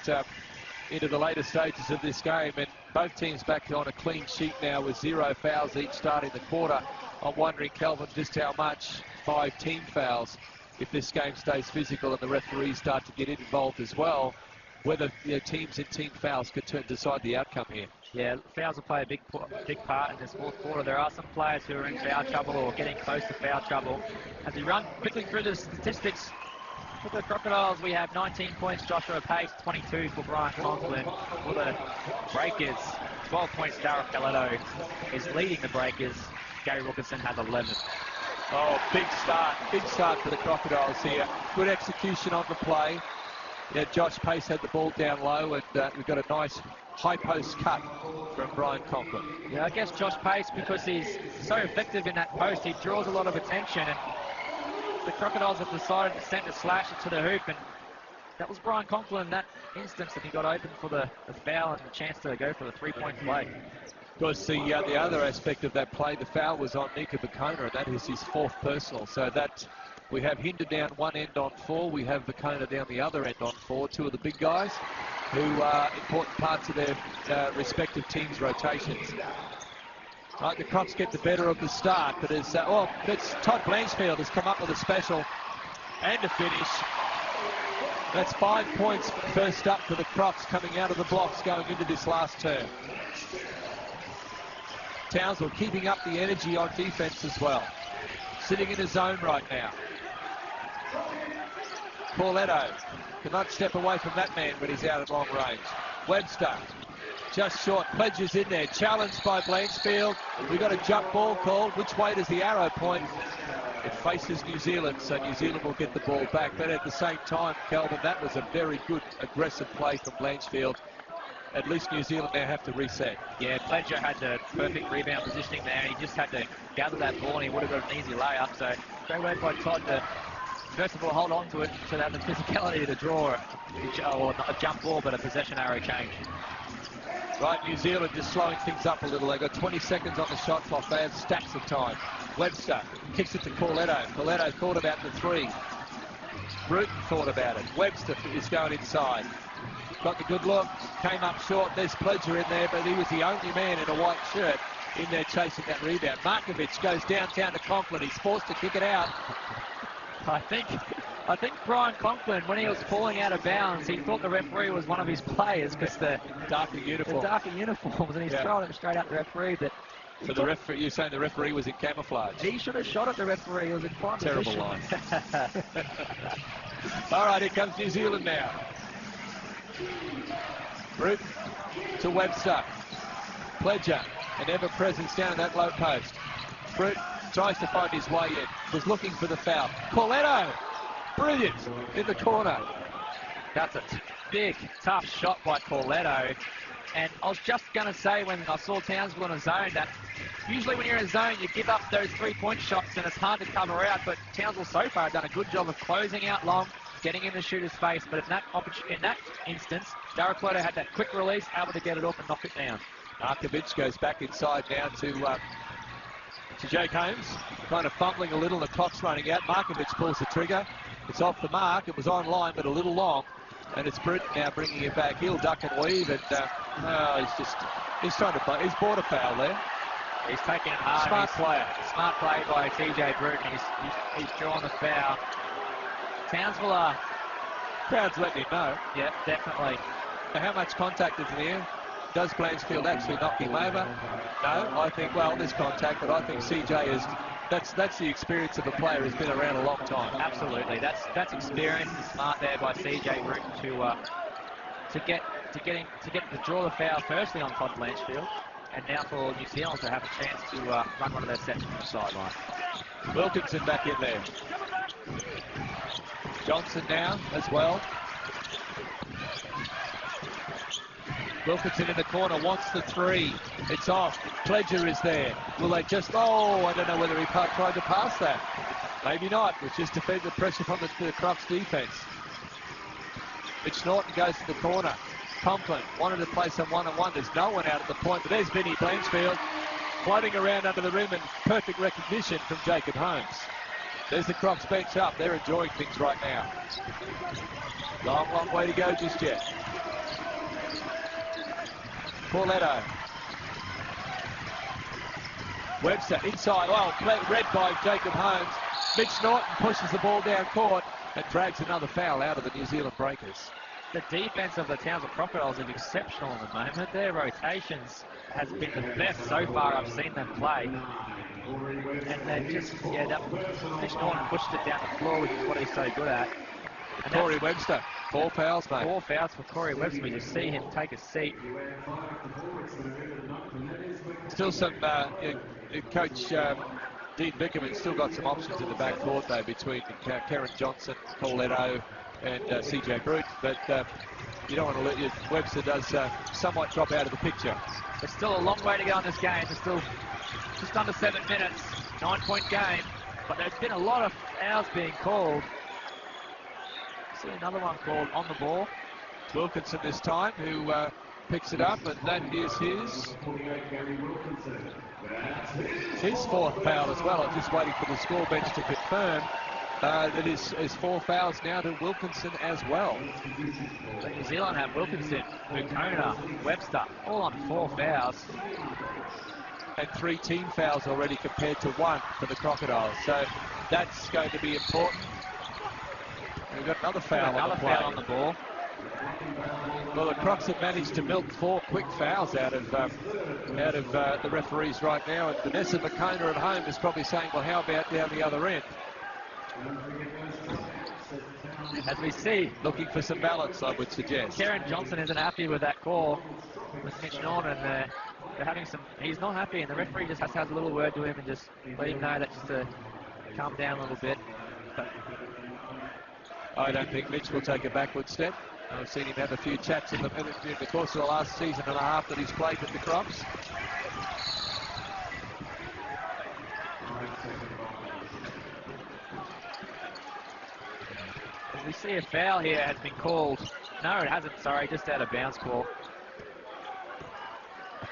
into the later stages of this game. And both teams back on a clean sheet now with 0 fouls each starting the quarter. I'm wondering, Kelvin, just how much 5 team fouls, if this game stays physical and the referees start to get involved as well, whether teams in team fouls could decide the outcome here. Yeah, fouls will play a big part in this fourth quarter. There are some players who are in foul trouble or getting close to foul trouble. As we run quickly through the statistics, for the Crocodiles, we have 19 points, Joshua Pace, 22 for Brian Conklin. For the Breakers, 12 points, Darryl Caletto is leading the Breakers. Gary Wilkinson has 11. Oh, big start for the Crocodiles here. Good execution on the play. Yeah, Josh Pace had the ball down low, and we've got a nice high post cut from Brian Conklin. Yeah, I guess Josh Pace, because he's so effective in that post, he draws a lot of attention, and the Crocodiles have decided to send a slasher to the hoop, and that was Brian Conklin in that instance that he got open for the foul and the chance to go for the three-point play. Of course, the other aspect of that play, the foul was on Nika Bacona, and that is his 4th personal. So that we have Hinder down one end on 4, we have Bacona down the other end on 4, 2 of the big guys who are important parts of their respective teams' rotations. Right, the Crocs get the better of the start, but it's Todd Blanchfield has come up with a special and a finish. That's 5 points first up for the Crocs coming out of the blocks going into this last term. Townsville keeping up the energy on defense as well. Sitting in a zone right now. Corletto cannot step away from that man when he's out at long range. Webster just short. Pledger's in there. Challenged by Blanchfield. We've got a jump ball called. Which way does the arrow point? It faces New Zealand, so New Zealand will get the ball back. But at the same time, Kelvin, that was a very good aggressive play from Blanchfield. At least New Zealand now have to reset. Yeah, Pledger had the perfect rebound positioning there. He just had to gather that ball, and he would have got an easy layup. So great work by Todd to, first of all, hold on to it so that the physicality to draw, or not a jump ball, but a possession arrow change. Right, New Zealand just slowing things up a little. They've got 20 seconds on the shot clock. They have stacks of time. Webster kicks it to Corletto. Corletto thought about the 3. Bruton thought about it. Webster is going inside. Got the good look, came up short. There's Pledger in there, but he was the only man in a white shirt in there chasing that rebound. Markovic goes downtown to Conklin. He's forced to kick it out. I think Brian Conklin, when he was falling out of bounds, he thought the referee was one of his players because the darker uniforms, and he's throwing it straight at the referee. But so the referee, you're saying the referee was in camouflage? He should have shot at the referee. He was in prime terrible position. line. All right, here comes New Zealand now. Bruton to Webster. Pledger, an ever-presence down in that low post. Bruton tries to find his way in. Was looking for the foul. Corletto, brilliant in the corner. That's a big, tough shot by Corletto. And I was just going to say when I saw Townsville in a zone that usually when you're in a zone, you give up those three-point shots and it's hard to cover out. But Townsville so far have done a good job of closing out long, getting in the shooter's face. But in that instance, Darryl Caletto had that quick release, able to get it off and knock it down. Markovic goes back inside now to Jake Holmes, kind of fumbling a little. The clock's running out. Markovic pulls the trigger. It's off the mark. It was on line, but a little long. And it's Bruton now bringing it back. He'll duck and weave, and he's trying to play. He's bought a foul there. He's taking it hard. Smart player. Smart play by TJ Bruton. He's drawn the foul. Townsville are... Crowd's letting him know. Yeah, definitely. Now, how much contact is in here? Does Blanchfield actually knock him over? No, I think, well, there's contact, but I think CJ is... That's the experience of a player who's been around a long time. Absolutely, that's experience and smart there by CJ Bruton to draw the foul firstly on Todd Blanchfield, and now for New Zealand to have a chance to run one of their sets from the sideline. Wilkinson back in there. Johnson now as well. Wilkinson in the corner wants the three. It's off. Pledger is there. Will they just... Oh, I don't know whether he tried to pass that. Maybe not. It's just defend the pressure from the Crux defence. Mitch Norton goes to the corner. Conklin wanted to play some one-on-one. There's no one out at the point, but there's Vinny Blanchfield floating around under the rim and perfect recognition from Jacob Holmes. There's the Crocs bench up. They're enjoying things right now. Long, long way to go just yet. Pauletto. Webster inside. Well, read by Jacob Holmes. Mitch Norton pushes the ball down court and drags another foul out of the New Zealand Breakers. The defense of the Townsville Crocodiles is exceptional at the moment. Their rotations has been the best so far I've seen them play. And they're just, Mitch Norton pushed it down the floor, which is what he's so good at. And Corey Webster, 4 fouls, mate. 4 fouls for Corey Webster. We just see him take a seat. Still some, Coach Dean Bickerman still got some options in the backcourt, though, between Karen Johnson, Pauletto, and CJ Brute. But you don't want to let your... Webster does somewhat drop out of the picture. There's still a long way to go in this game. There's still just under 7 minutes, 9-point game. But there's been a lot of fouls being called. See another one called on the ball. Wilkinson this time, who picks it up, and that is his 4th foul as well. I'm just waiting for the score bench to confirm. That is 4 fouls now to Wilkinson as well. So New Zealand have Wilkinson, Mukona, Webster, all on 4 fouls. And 3 team fouls already compared to 1 for the Crocodiles. So that's going to be important. We've got another foul on the ball. Well, the Crocs have managed to milk 4 quick fouls out of the referees right now. And Vanessa Mukona at home is probably saying, well, how about down the other end? As we see, looking for some balance, I would suggest. Karen Johnson isn't happy with that call with Mitch Norton. They're having some... He's not happy, and the referee just has to have a little word to him and just let him know that just to calm down a little bit. But I don't think Mitch will take a backward step. I've seen him have a few chats in the course of the last season and a half that he's played with the Crocs. We see a foul here has been called. No, it hasn't, sorry, just out of bounds call.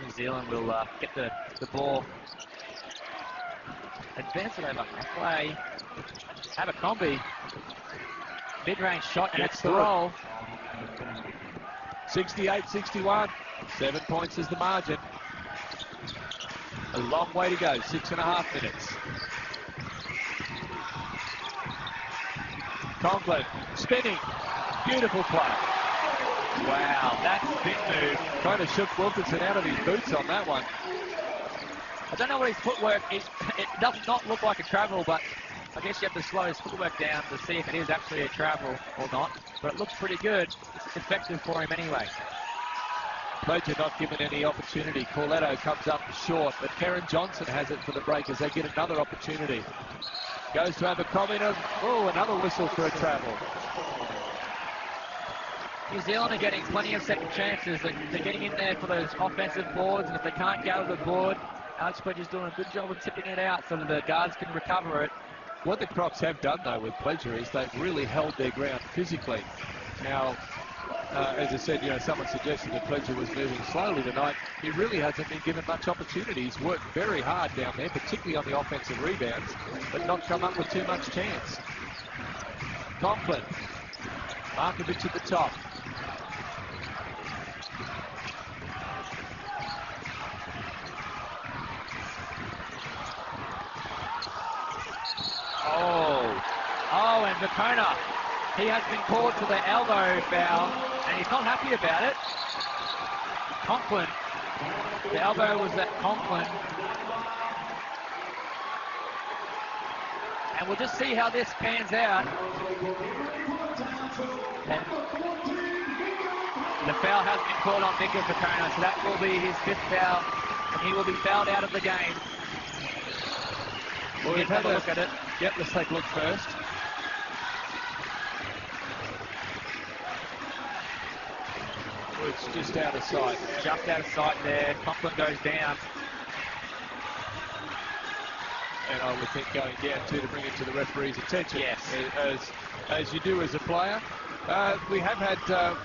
New Zealand will get the ball. Advance it over halfway. Abercrombie. Mid-range shot, and it's the roll. 68-61. 7 points is the margin. A long way to go, 6.5 minutes. Conklin spinning. Beautiful play. Wow, that spin move. Kind of shook Wilkinson out of his boots on that one. I don't know what his footwork is. It does not look like a travel, but I guess you have to slow his footwork down to see if it is actually a travel or not. But it looks pretty good. It's effective for him anyway. Pledger not given any opportunity. Pauletto comes up short, but Karen Johnson has it for the Breakers. They get another opportunity. Goes to Abercrombie. Oh, another whistle for a travel. New Zealand are getting plenty of second chances. They're getting in there for those offensive boards, and if they can't go to the board, Alex Pledger's doing a good job of tipping it out so that the guards can recover it. What the Crocs have done, though, with Pledger is they've really held their ground physically. Now, as I said, someone suggested that Pledger was moving slowly tonight. He really hasn't been given much opportunity. He's worked very hard down there, particularly on the offensive rebounds, but not come up with too much chance. Conklin. Markovic at the top. Oh, and Mukona. He has been called for the elbow foul, and he's not happy about it. Conklin. The elbow was at Conklin. And we'll just see how this pans out. And the foul has been called on Mika Mukona, so that will be his 5th foul and he will be fouled out of the game. Well, we've have a look at it. Yep, let's take a look first. Well, it's just out of sight. Just out of sight there. Conklin goes down. And I would think going down too to bring it to the referee's attention. Yes. As you do as a player. We have had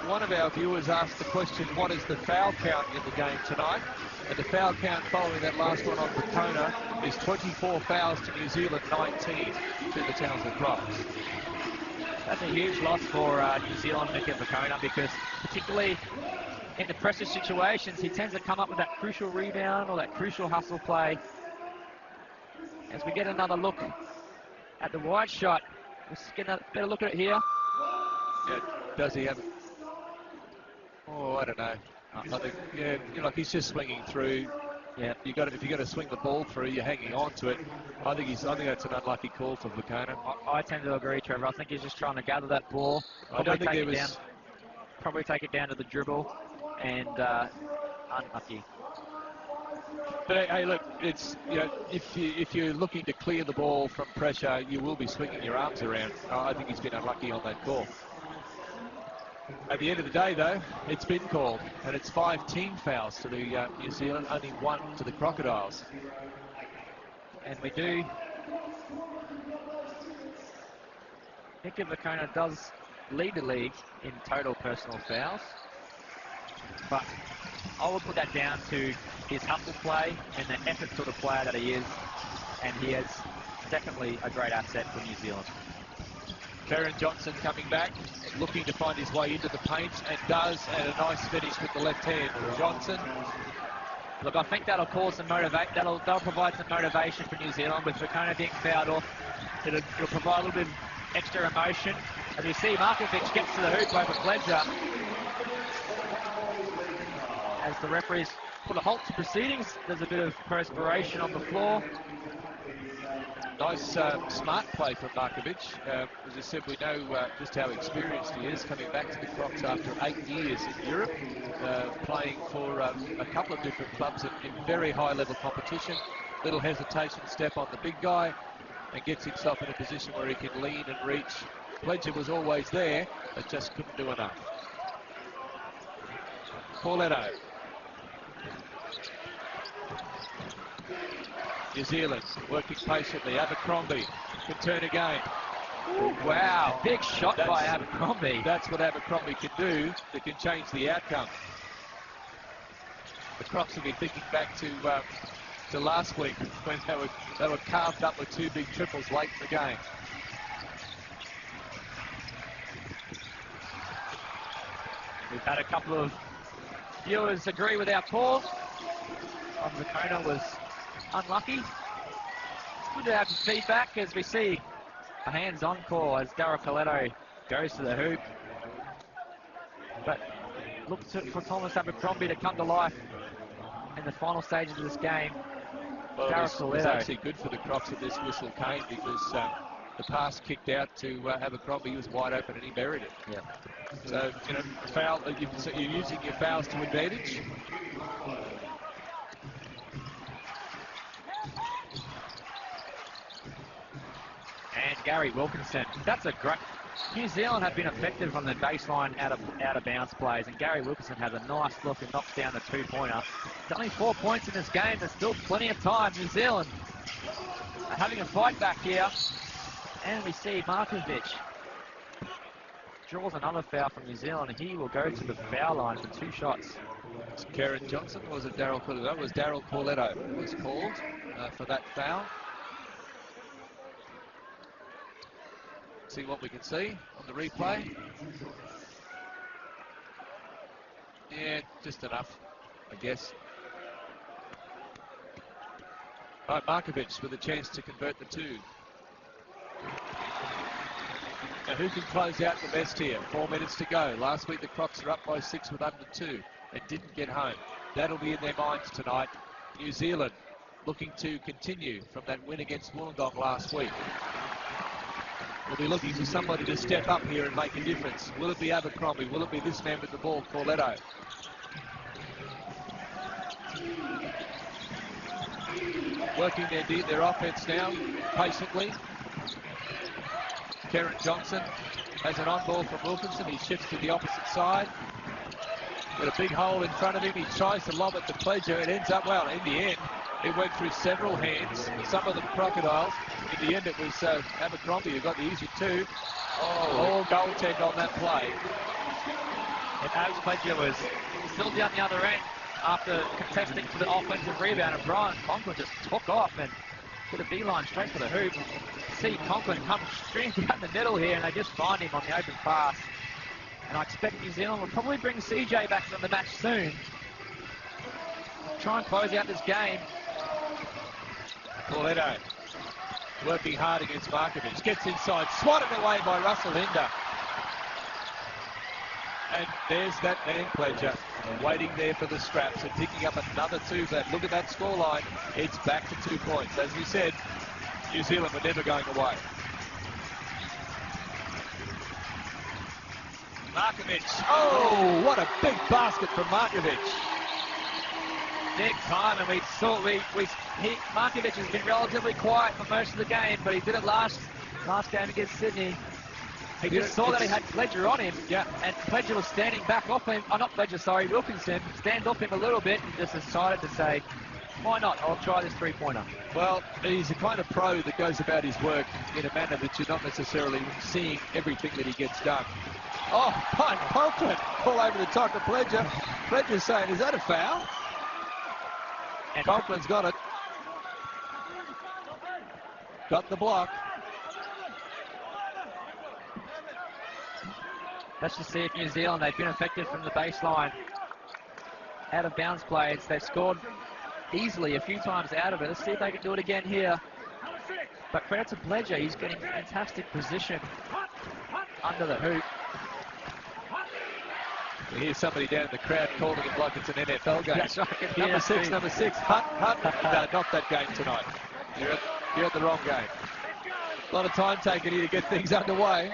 one of our viewers ask the question, what is the foul count in the game tonight? And the foul count following that last one on Bacona is 24 fouls to New Zealand, 19 to the Townsville Crocs. That's a huge loss for New Zealand, Nick Bacona, because particularly in the pressure situations, he tends to come up with that crucial rebound or that crucial hustle play. As we get another look at the wide shot, let's get a better look at it here. Yeah, does he have it? Oh, I don't know. I think, yeah, like he's just swinging through. Yeah, if you're going to swing the ball through, you're hanging on to it. I think that's an unlucky call for Bacona. I tend to agree, Trevor. I think he's just trying to gather that ball. I don't think Probably take it down to the dribble, and unlucky. But hey, look, it's if you're looking to clear the ball from pressure, you will be swinging your arms around. I think he's been unlucky on that call. At the end of the day, though, it's been called, and it's 5 team fouls to the New Zealand, only 1 to the Crocodiles. And we do. Nick Bacona does lead the league in total personal fouls, but I will put that down to his hustle play and the effort sort of player that he is, and he is definitely a great asset for New Zealand. Karen Johnson coming back, looking to find his way into the paint, and does, and a nice finish with the left hand. Johnson. Look, I think that'll cause some that'll provide some motivation for New Zealand with Bacona being fouled off. It'll provide a little bit of extra emotion. As we see, Markovic gets to the hoop over Pledger. As the referees put a halt to proceedings, there's a bit of perspiration on the floor. Nice smart play from Markovic. As I said, we know just how experienced he is, coming back to the Crocs after 8 years in Europe, playing for a couple of different clubs in very high-level competition. Little hesitation step on the big guy, and gets himself in a position where he can lean and reach. Pledger was always there, but just couldn't do enough. Pauletto. New Zealand working patiently. Abercrombie can turn again. Wow, big shot by Abercrombie. That's what Abercrombie can do that can change the outcome. The Crocs will be thinking back to last week when they were carved up with 2 big triples late in the game. We've had a couple of viewers agree with our call. Bacona was unlucky. It's good to have feedback as we see a hands-on call as Daryl Coletto goes to the hoop. But look for Thomas Abercrombie to come to life in the final stages of this game. Well, it was actually good for the Crocs that this whistle came, because the pass kicked out to Abercrombie. He was wide open and he buried it. Yeah. So, foul. You're using your fouls to advantage. And Gary Wilkinson. That's a great. New Zealand have been effective on the baseline out of bounds plays, and Gary Wilkinson has a nice look and knocks down the 2-pointer. It's only 4 points in this game. There's still plenty of time. New Zealand are having a fight back here, and we see Markovic draws another foul from New Zealand, and he will go to the foul line for 2 shots. Was it Karen Johnson or was it Daryl Pauletto? That was Daryl Pauletto who was called for that foul. See what we can see on the replay. Yeah, just enough, I guess. All right, Markovic with a chance to convert the 2. Now, who can close out the best here? 4 minutes to go. Last week, the Crocs are up by 6 with under 2 and didn't get home. That'll be in their minds tonight. New Zealand looking to continue from that win against Wollongong last week. We'll be looking for somebody to step up here and make a difference. Will it be Abercrombie? Will it be this man with the ball, Pauletto? working their offense now, patiently. Karen Johnson has an on-ball from Wilkinson. He shifts to the opposite side. Got a big hole in front of him. He tries to lob it to Pledger. It ends up, well, in the end, it went through several hands. Some of the Crocodiles. In the end, it was Abercrombie who got the easy two. All goaltend on that play. And Alex Pledger was still down the other end after contesting for the offensive rebound, and Brian Conklin just took off and put a beeline straight for the hoop. See Conklin come straight down the middle here, and they just find him on the open pass. And I expect New Zealand will probably bring CJ back from the match soon. Try and close out this game. Corletto working hard against Markovic. Gets inside, swatted away by Russell Hinder. And there's that man, Pledger, waiting there for the straps and picking up another two. Look at that scoreline. It's back to 2 points. As we said, New Zealand were never going away. Markovic. Oh, what a big basket from Markovic. Big time, and Markovic has been relatively quiet for most of the game, but he did it last game against Sydney. He just saw that he had Pledger on him, and Pledger was standing back off him. Oh, not Pledger, sorry, Wilkinson. Stands off him a little bit and just decided to say, why not? I'll try this three-pointer. Well, he's the kind of pro that goes about his work in a manner that you're not necessarily seeing everything that he gets done. Oh, punt, Conklin, all over the top of Pledger. Pledger's saying, is that a foul? And Conklin's got it. Got the block. Let's just see if New Zealand, they've been affected from the baseline. Out of bounds plays, they've scored easily a few times out of it. Let's see if they can do it again here. But credit to Pledger, he's getting fantastic position under the hoop. You hear somebody down in the crowd calling it like it's an NFL game. That's right. Number six, Hunt. No, not that game tonight. You're at the wrong game. A lot of time taken here to get things underway.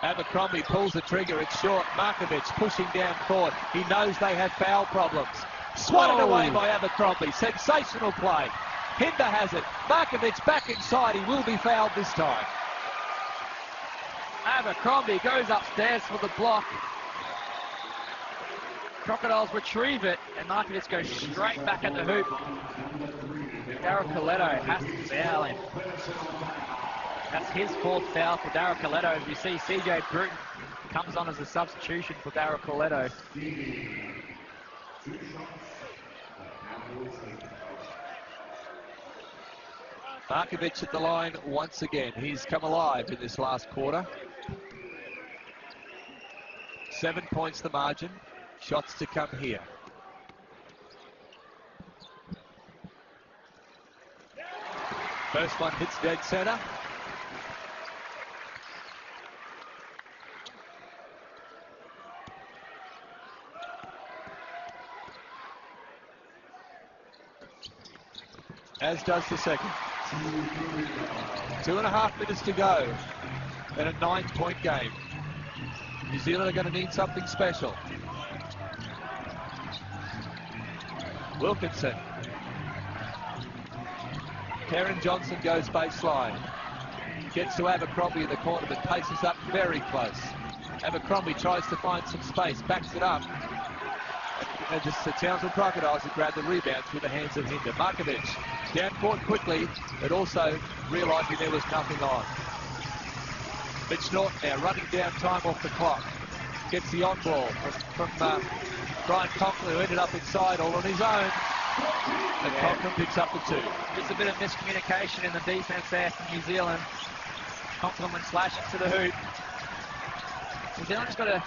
Abercrombie pulls the trigger. It's short. Markovic pushing down court. He knows they have foul problems. Swatted away by Abercrombie. Sensational play. Hinder has it. Markovic back inside. He will be fouled this time. Abercrombie goes upstairs for the block. Crocodiles retrieve it, and Markovic goes straight back at the hoop. Darryl Coletto has to foul him. That's his fourth foul for Darryl Coletto. As we see, CJ Bruton comes on as a substitution for Darryl Coletto. Markovic at the line once again. He's come alive in this last quarter. 7 points the margin. Shots to come here. First one hits dead center. As does the second. 2.5 minutes to go. And a 9-point game. New Zealand are going to need something special. Wilkinson. Karen Johnson goes baseline. Gets to Abercrombie in the corner, but paces up very close. Abercrombie tries to find some space, backs it up. And just the Townsville Crocodiles have grabbed the rebound through the hands of Hinder. Markovic down court quickly, but also realising there was nothing on. Mitch Norton now running down time off the clock. Gets the on ball from Brian Conklin, who ended up inside all on his own. And Conklin picks up the two. Just a bit of miscommunication in the defence there from New Zealand. Conklin went slashing to the hoop. New Zealand's got to...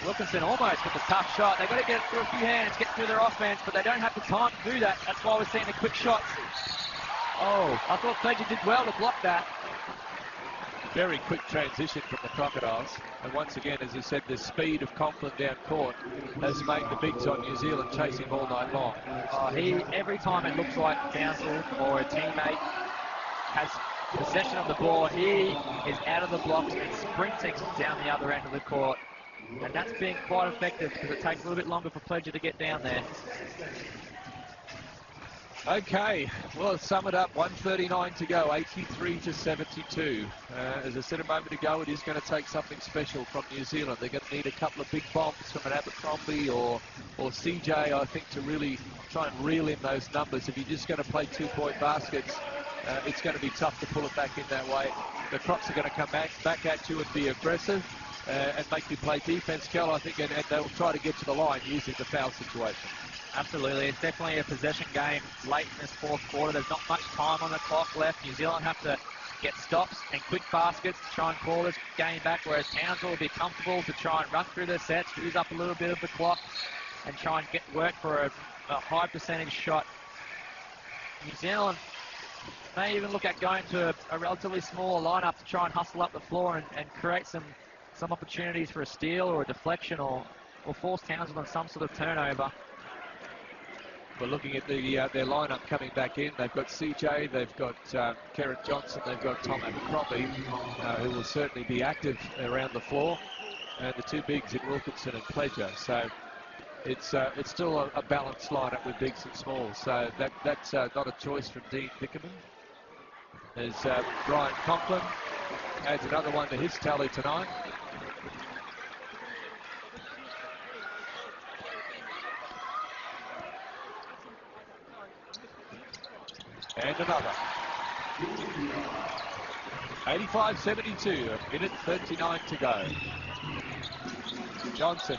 Wilkinson almost with a tough shot. They've got to get it through a few hands, get through their offense, but they don't have the time to do that. That's why we're seeing the quick shots. Oh, I thought Pledger did well to block that. Very quick transition from the Crocodiles. And once again, as I said, the speed of Conklin down court has made the bigs on New Zealand chase him all night long. Every time it looks like Townsville or a teammate has possession of the ball, he is out of the blocks and sprinting down the other end of the court. And that's been quite effective because it takes a little bit longer for Pledger to get down there. Okay, well, sum it up, 1:39 to go, 83-72. As I said a moment ago, it is going to take something special from New Zealand. They're going to need a couple of big bombs from an Abercrombie or CJ, I think, to really try and reel in those numbers. If you're just going to play 2-point baskets, it's going to be tough to pull it back in that way. The Crocs are going to come back at you and be aggressive and make you play defense, Kel, I think, and they'll try to get to the line using the foul situation. Absolutely. It's definitely a possession game late in this fourth quarter. There's not much time on the clock left. New Zealand have to get stops and quick baskets to try and claw this game back, whereas Townsville will be comfortable to try and run through their sets, use up a little bit of the clock, and try and get work for a high percentage shot. New Zealand may even look at going to a relatively smaller lineup to try and hustle up the floor and create some opportunities for a steal or a deflection or force Townsville on some sort of turnover. We're looking at their lineup coming back in. They've got CJ, they've got Karen Johnson, they've got Tom Abercrombie, who will certainly be active around the floor, and the two bigs in Wilkinson and Pledger. So it's still a balanced lineup with bigs and smalls. So that's not a choice from Dean Bickerman. As Brian Conklin adds another one to his tally tonight. And another. 85-72, a minute 39 to go. Johnson.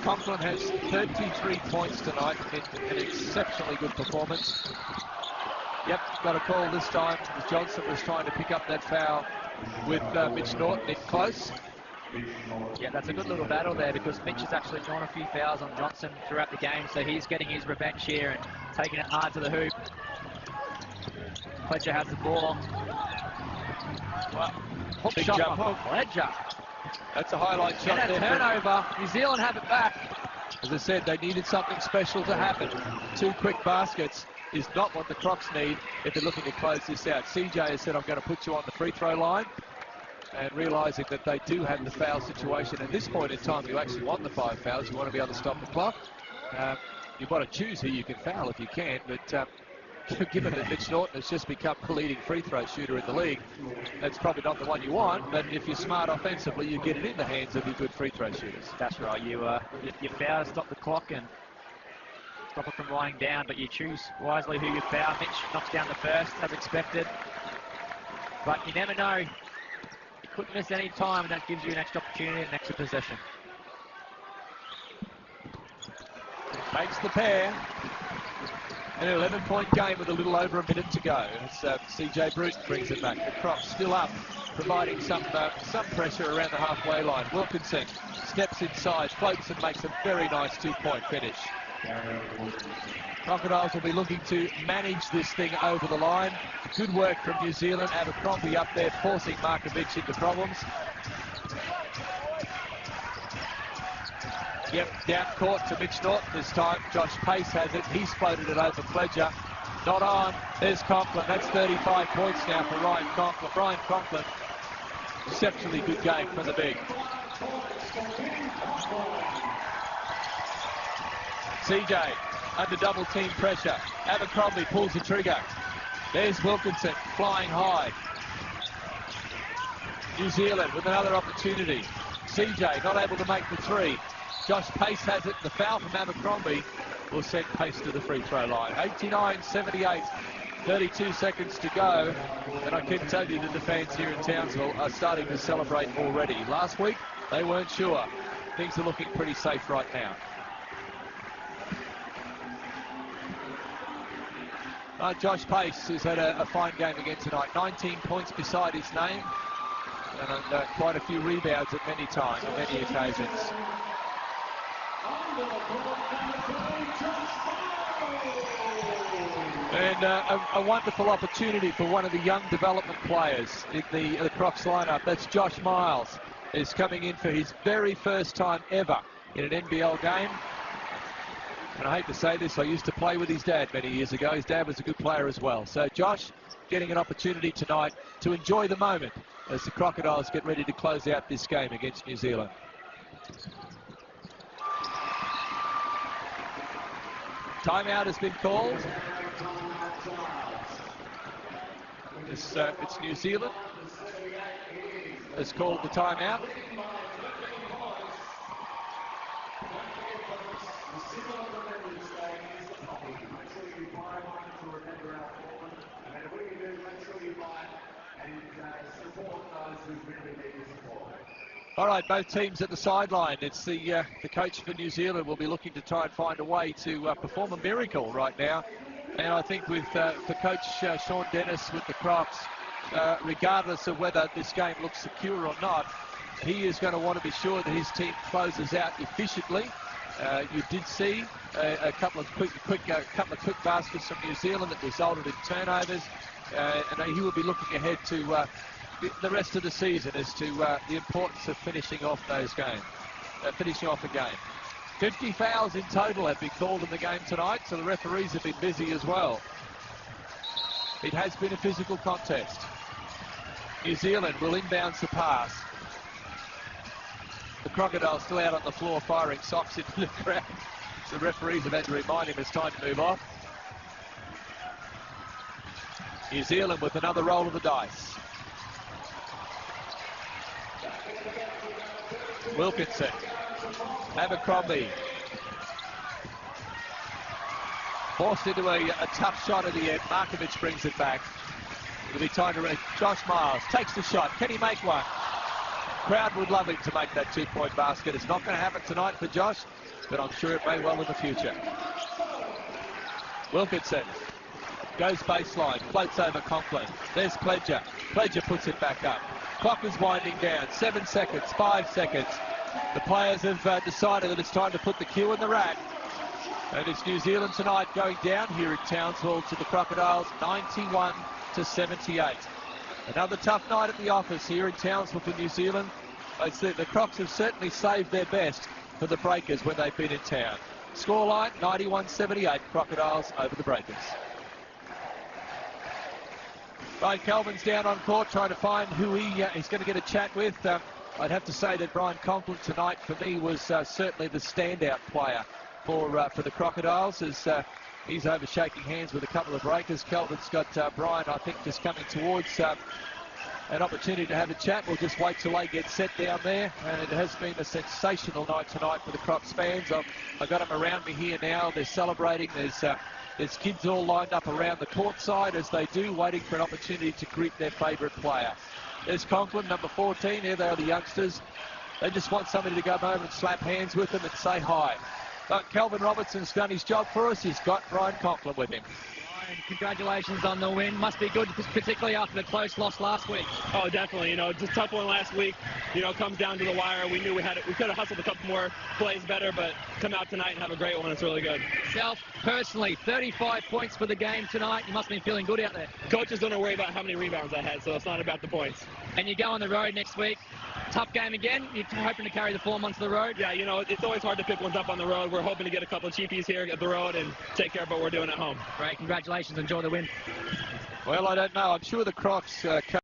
Conklin has 33 points tonight in an exceptionally good performance. Yep, got a call this time. Johnson was trying to pick up that foul with Mitch Norton in close. Yeah, that's a good little battle there because Mitch has actually drawn a few fouls on Johnson throughout the game, so he's getting his revenge here and taking it hard to the hoop. Pledger has the ball. Well, hook big shot jump from hook. Pledger. That's a highlight shot And a there. turnover. New Zealand have it back. As I said, they needed something special to happen. 2 quick baskets is not what the Crocs need if they're looking to close this out. CJ has said, I'm going to put you on the free throw line. And realising that they do have the foul situation at this point in time, you actually want the 5 fouls. You want to be able to stop the clock. You've got to choose who you can foul if you can, but given that Mitch Norton has just become the leading free throw shooter in the league, that's probably not the one you want, but if you're smart offensively, you get it in the hands of your good free throw shooters. That's right. You foul to stop the clock and stop it from winding down, but you choose wisely who you foul. Mitch knocks down the first, as expected, but you never know. You couldn't miss any time, and that gives you an extra opportunity and an extra possession. Makes the pair. An 11-point game with a little over a minute to go. As CJ Bruton brings it back. The Crocs still up, providing some pressure around the halfway line. Wilkinson steps inside, floats and makes a very nice 2-point finish. Crocodiles will be looking to manage this thing over the line. Good work from New Zealand. Abercrombie up there forcing Markovic into problems. Yep, down court to Mitch Norton this time. Josh Pace has it. He's floated it over Pledger. Not on. There's Conklin. That's 35 points now for Ryan Conklin. Brian Conklin. Exceptionally good game from the big. CJ under double team pressure. Abercrombie pulls the trigger. There's Wilkinson flying high. New Zealand with another opportunity. CJ not able to make the three. Josh Pace has it. The foul from Abercrombie will send Pace to the free throw line. 89-78, 32 seconds to go. And I can tell you that the fans here in Townsville are starting to celebrate already. Last week, they weren't sure. Things are looking pretty safe right now. Josh Pace has had a fine game again tonight. 19 points beside his name. And quite a few rebounds at many times, on many occasions. And a wonderful opportunity for one of the young development players in the Crocs lineup. That's Josh Miles, is coming in for his very first time ever in an NBL game. And I hate to say this, I used to play with his dad many years ago. His dad was a good player as well. So Josh getting an opportunity tonight to enjoy the moment as the Crocodiles get ready to close out this game against New Zealand. Timeout has been called. It's New Zealand has called the timeout. All right, both teams at the sideline. It's the coach for New Zealand will be looking to try and find a way to perform a miracle right now. And I think with for Coach Sean Dennis with the Crocs, regardless of whether this game looks secure or not, he is going to want to be sure that his team closes out efficiently. You did see a couple of quick baskets from New Zealand that resulted in turnovers, and he will be looking ahead to the rest of the season as to the importance of finishing off those games, finishing off a game. 50 fouls in total have been called in the game tonight, so the referees have been busy as well. It has been a physical contest. New Zealand will inbounds the pass. The Crocodiles still out on the floor firing socks into the crowd. So the referees have had to remind him it's time to move off. New Zealand with another roll of the dice. Wilkinson, Abercrombie, forced into a tough shot at the end. Markovic brings it back. It'll be time to run. Josh Miles takes the shot. Can he make one? Crowd would love him to make that two-point basket. It's not going to happen tonight for Josh, but I'm sure it may well in the future. Wilkinson goes baseline, floats over Conklin. There's Pledger. Pledger puts it back up. Clock is winding down. 7 seconds, 5 seconds. The players have decided that it's time to put the cue in the rack. And it's New Zealand tonight going down here at Townsville to the Crocodiles, 91-78. Another tough night at the office here in Townsville for New Zealand. The Crocs have certainly saved their best for the Breakers when they've been in town. Scoreline, 91-78, Crocodiles over the Breakers. Brian Kelvin's down on court trying to find who he's going to get a chat with. I'd have to say that Brian Conklin tonight for me was certainly the standout player for the Crocodiles, as he's over shaking hands with a couple of Breakers. Kelvin's got Brian, I think, just coming towards an opportunity to have a chat. We'll just wait till they get set down there. And it has been a sensational night tonight for the Crocs fans. I've got them around me here now. They're celebrating. There's kids all lined up around the court side as they do, waiting for an opportunity to greet their favourite player. There's Conklin, number 14. Here they are, the youngsters. They just want somebody to go over and slap hands with them and say hi. But Kelvin Robertson's done his job for us. He's got Brian Conklin with him. And congratulations on the win. Must be good, particularly after the close loss last week. Oh, definitely. It's a tough one last week. Comes down to the wire. We knew we could have hustled a couple more plays better, but come out tonight and have a great one. It's really good. Self, personally, 35 points for the game tonight. You must have been feeling good out there. Coaches don't worry about how many rebounds I had, so it's not about the points. And you go on the road next week. Tough game again. You're hoping to carry the form onto the road? Yeah, it's always hard to pick ones up on the road. We're hoping to get a couple of cheapies here at the road and take care of what we're doing at home. Great. Congratulations. Enjoy the win. Well, I don't know. I'm sure the Crocs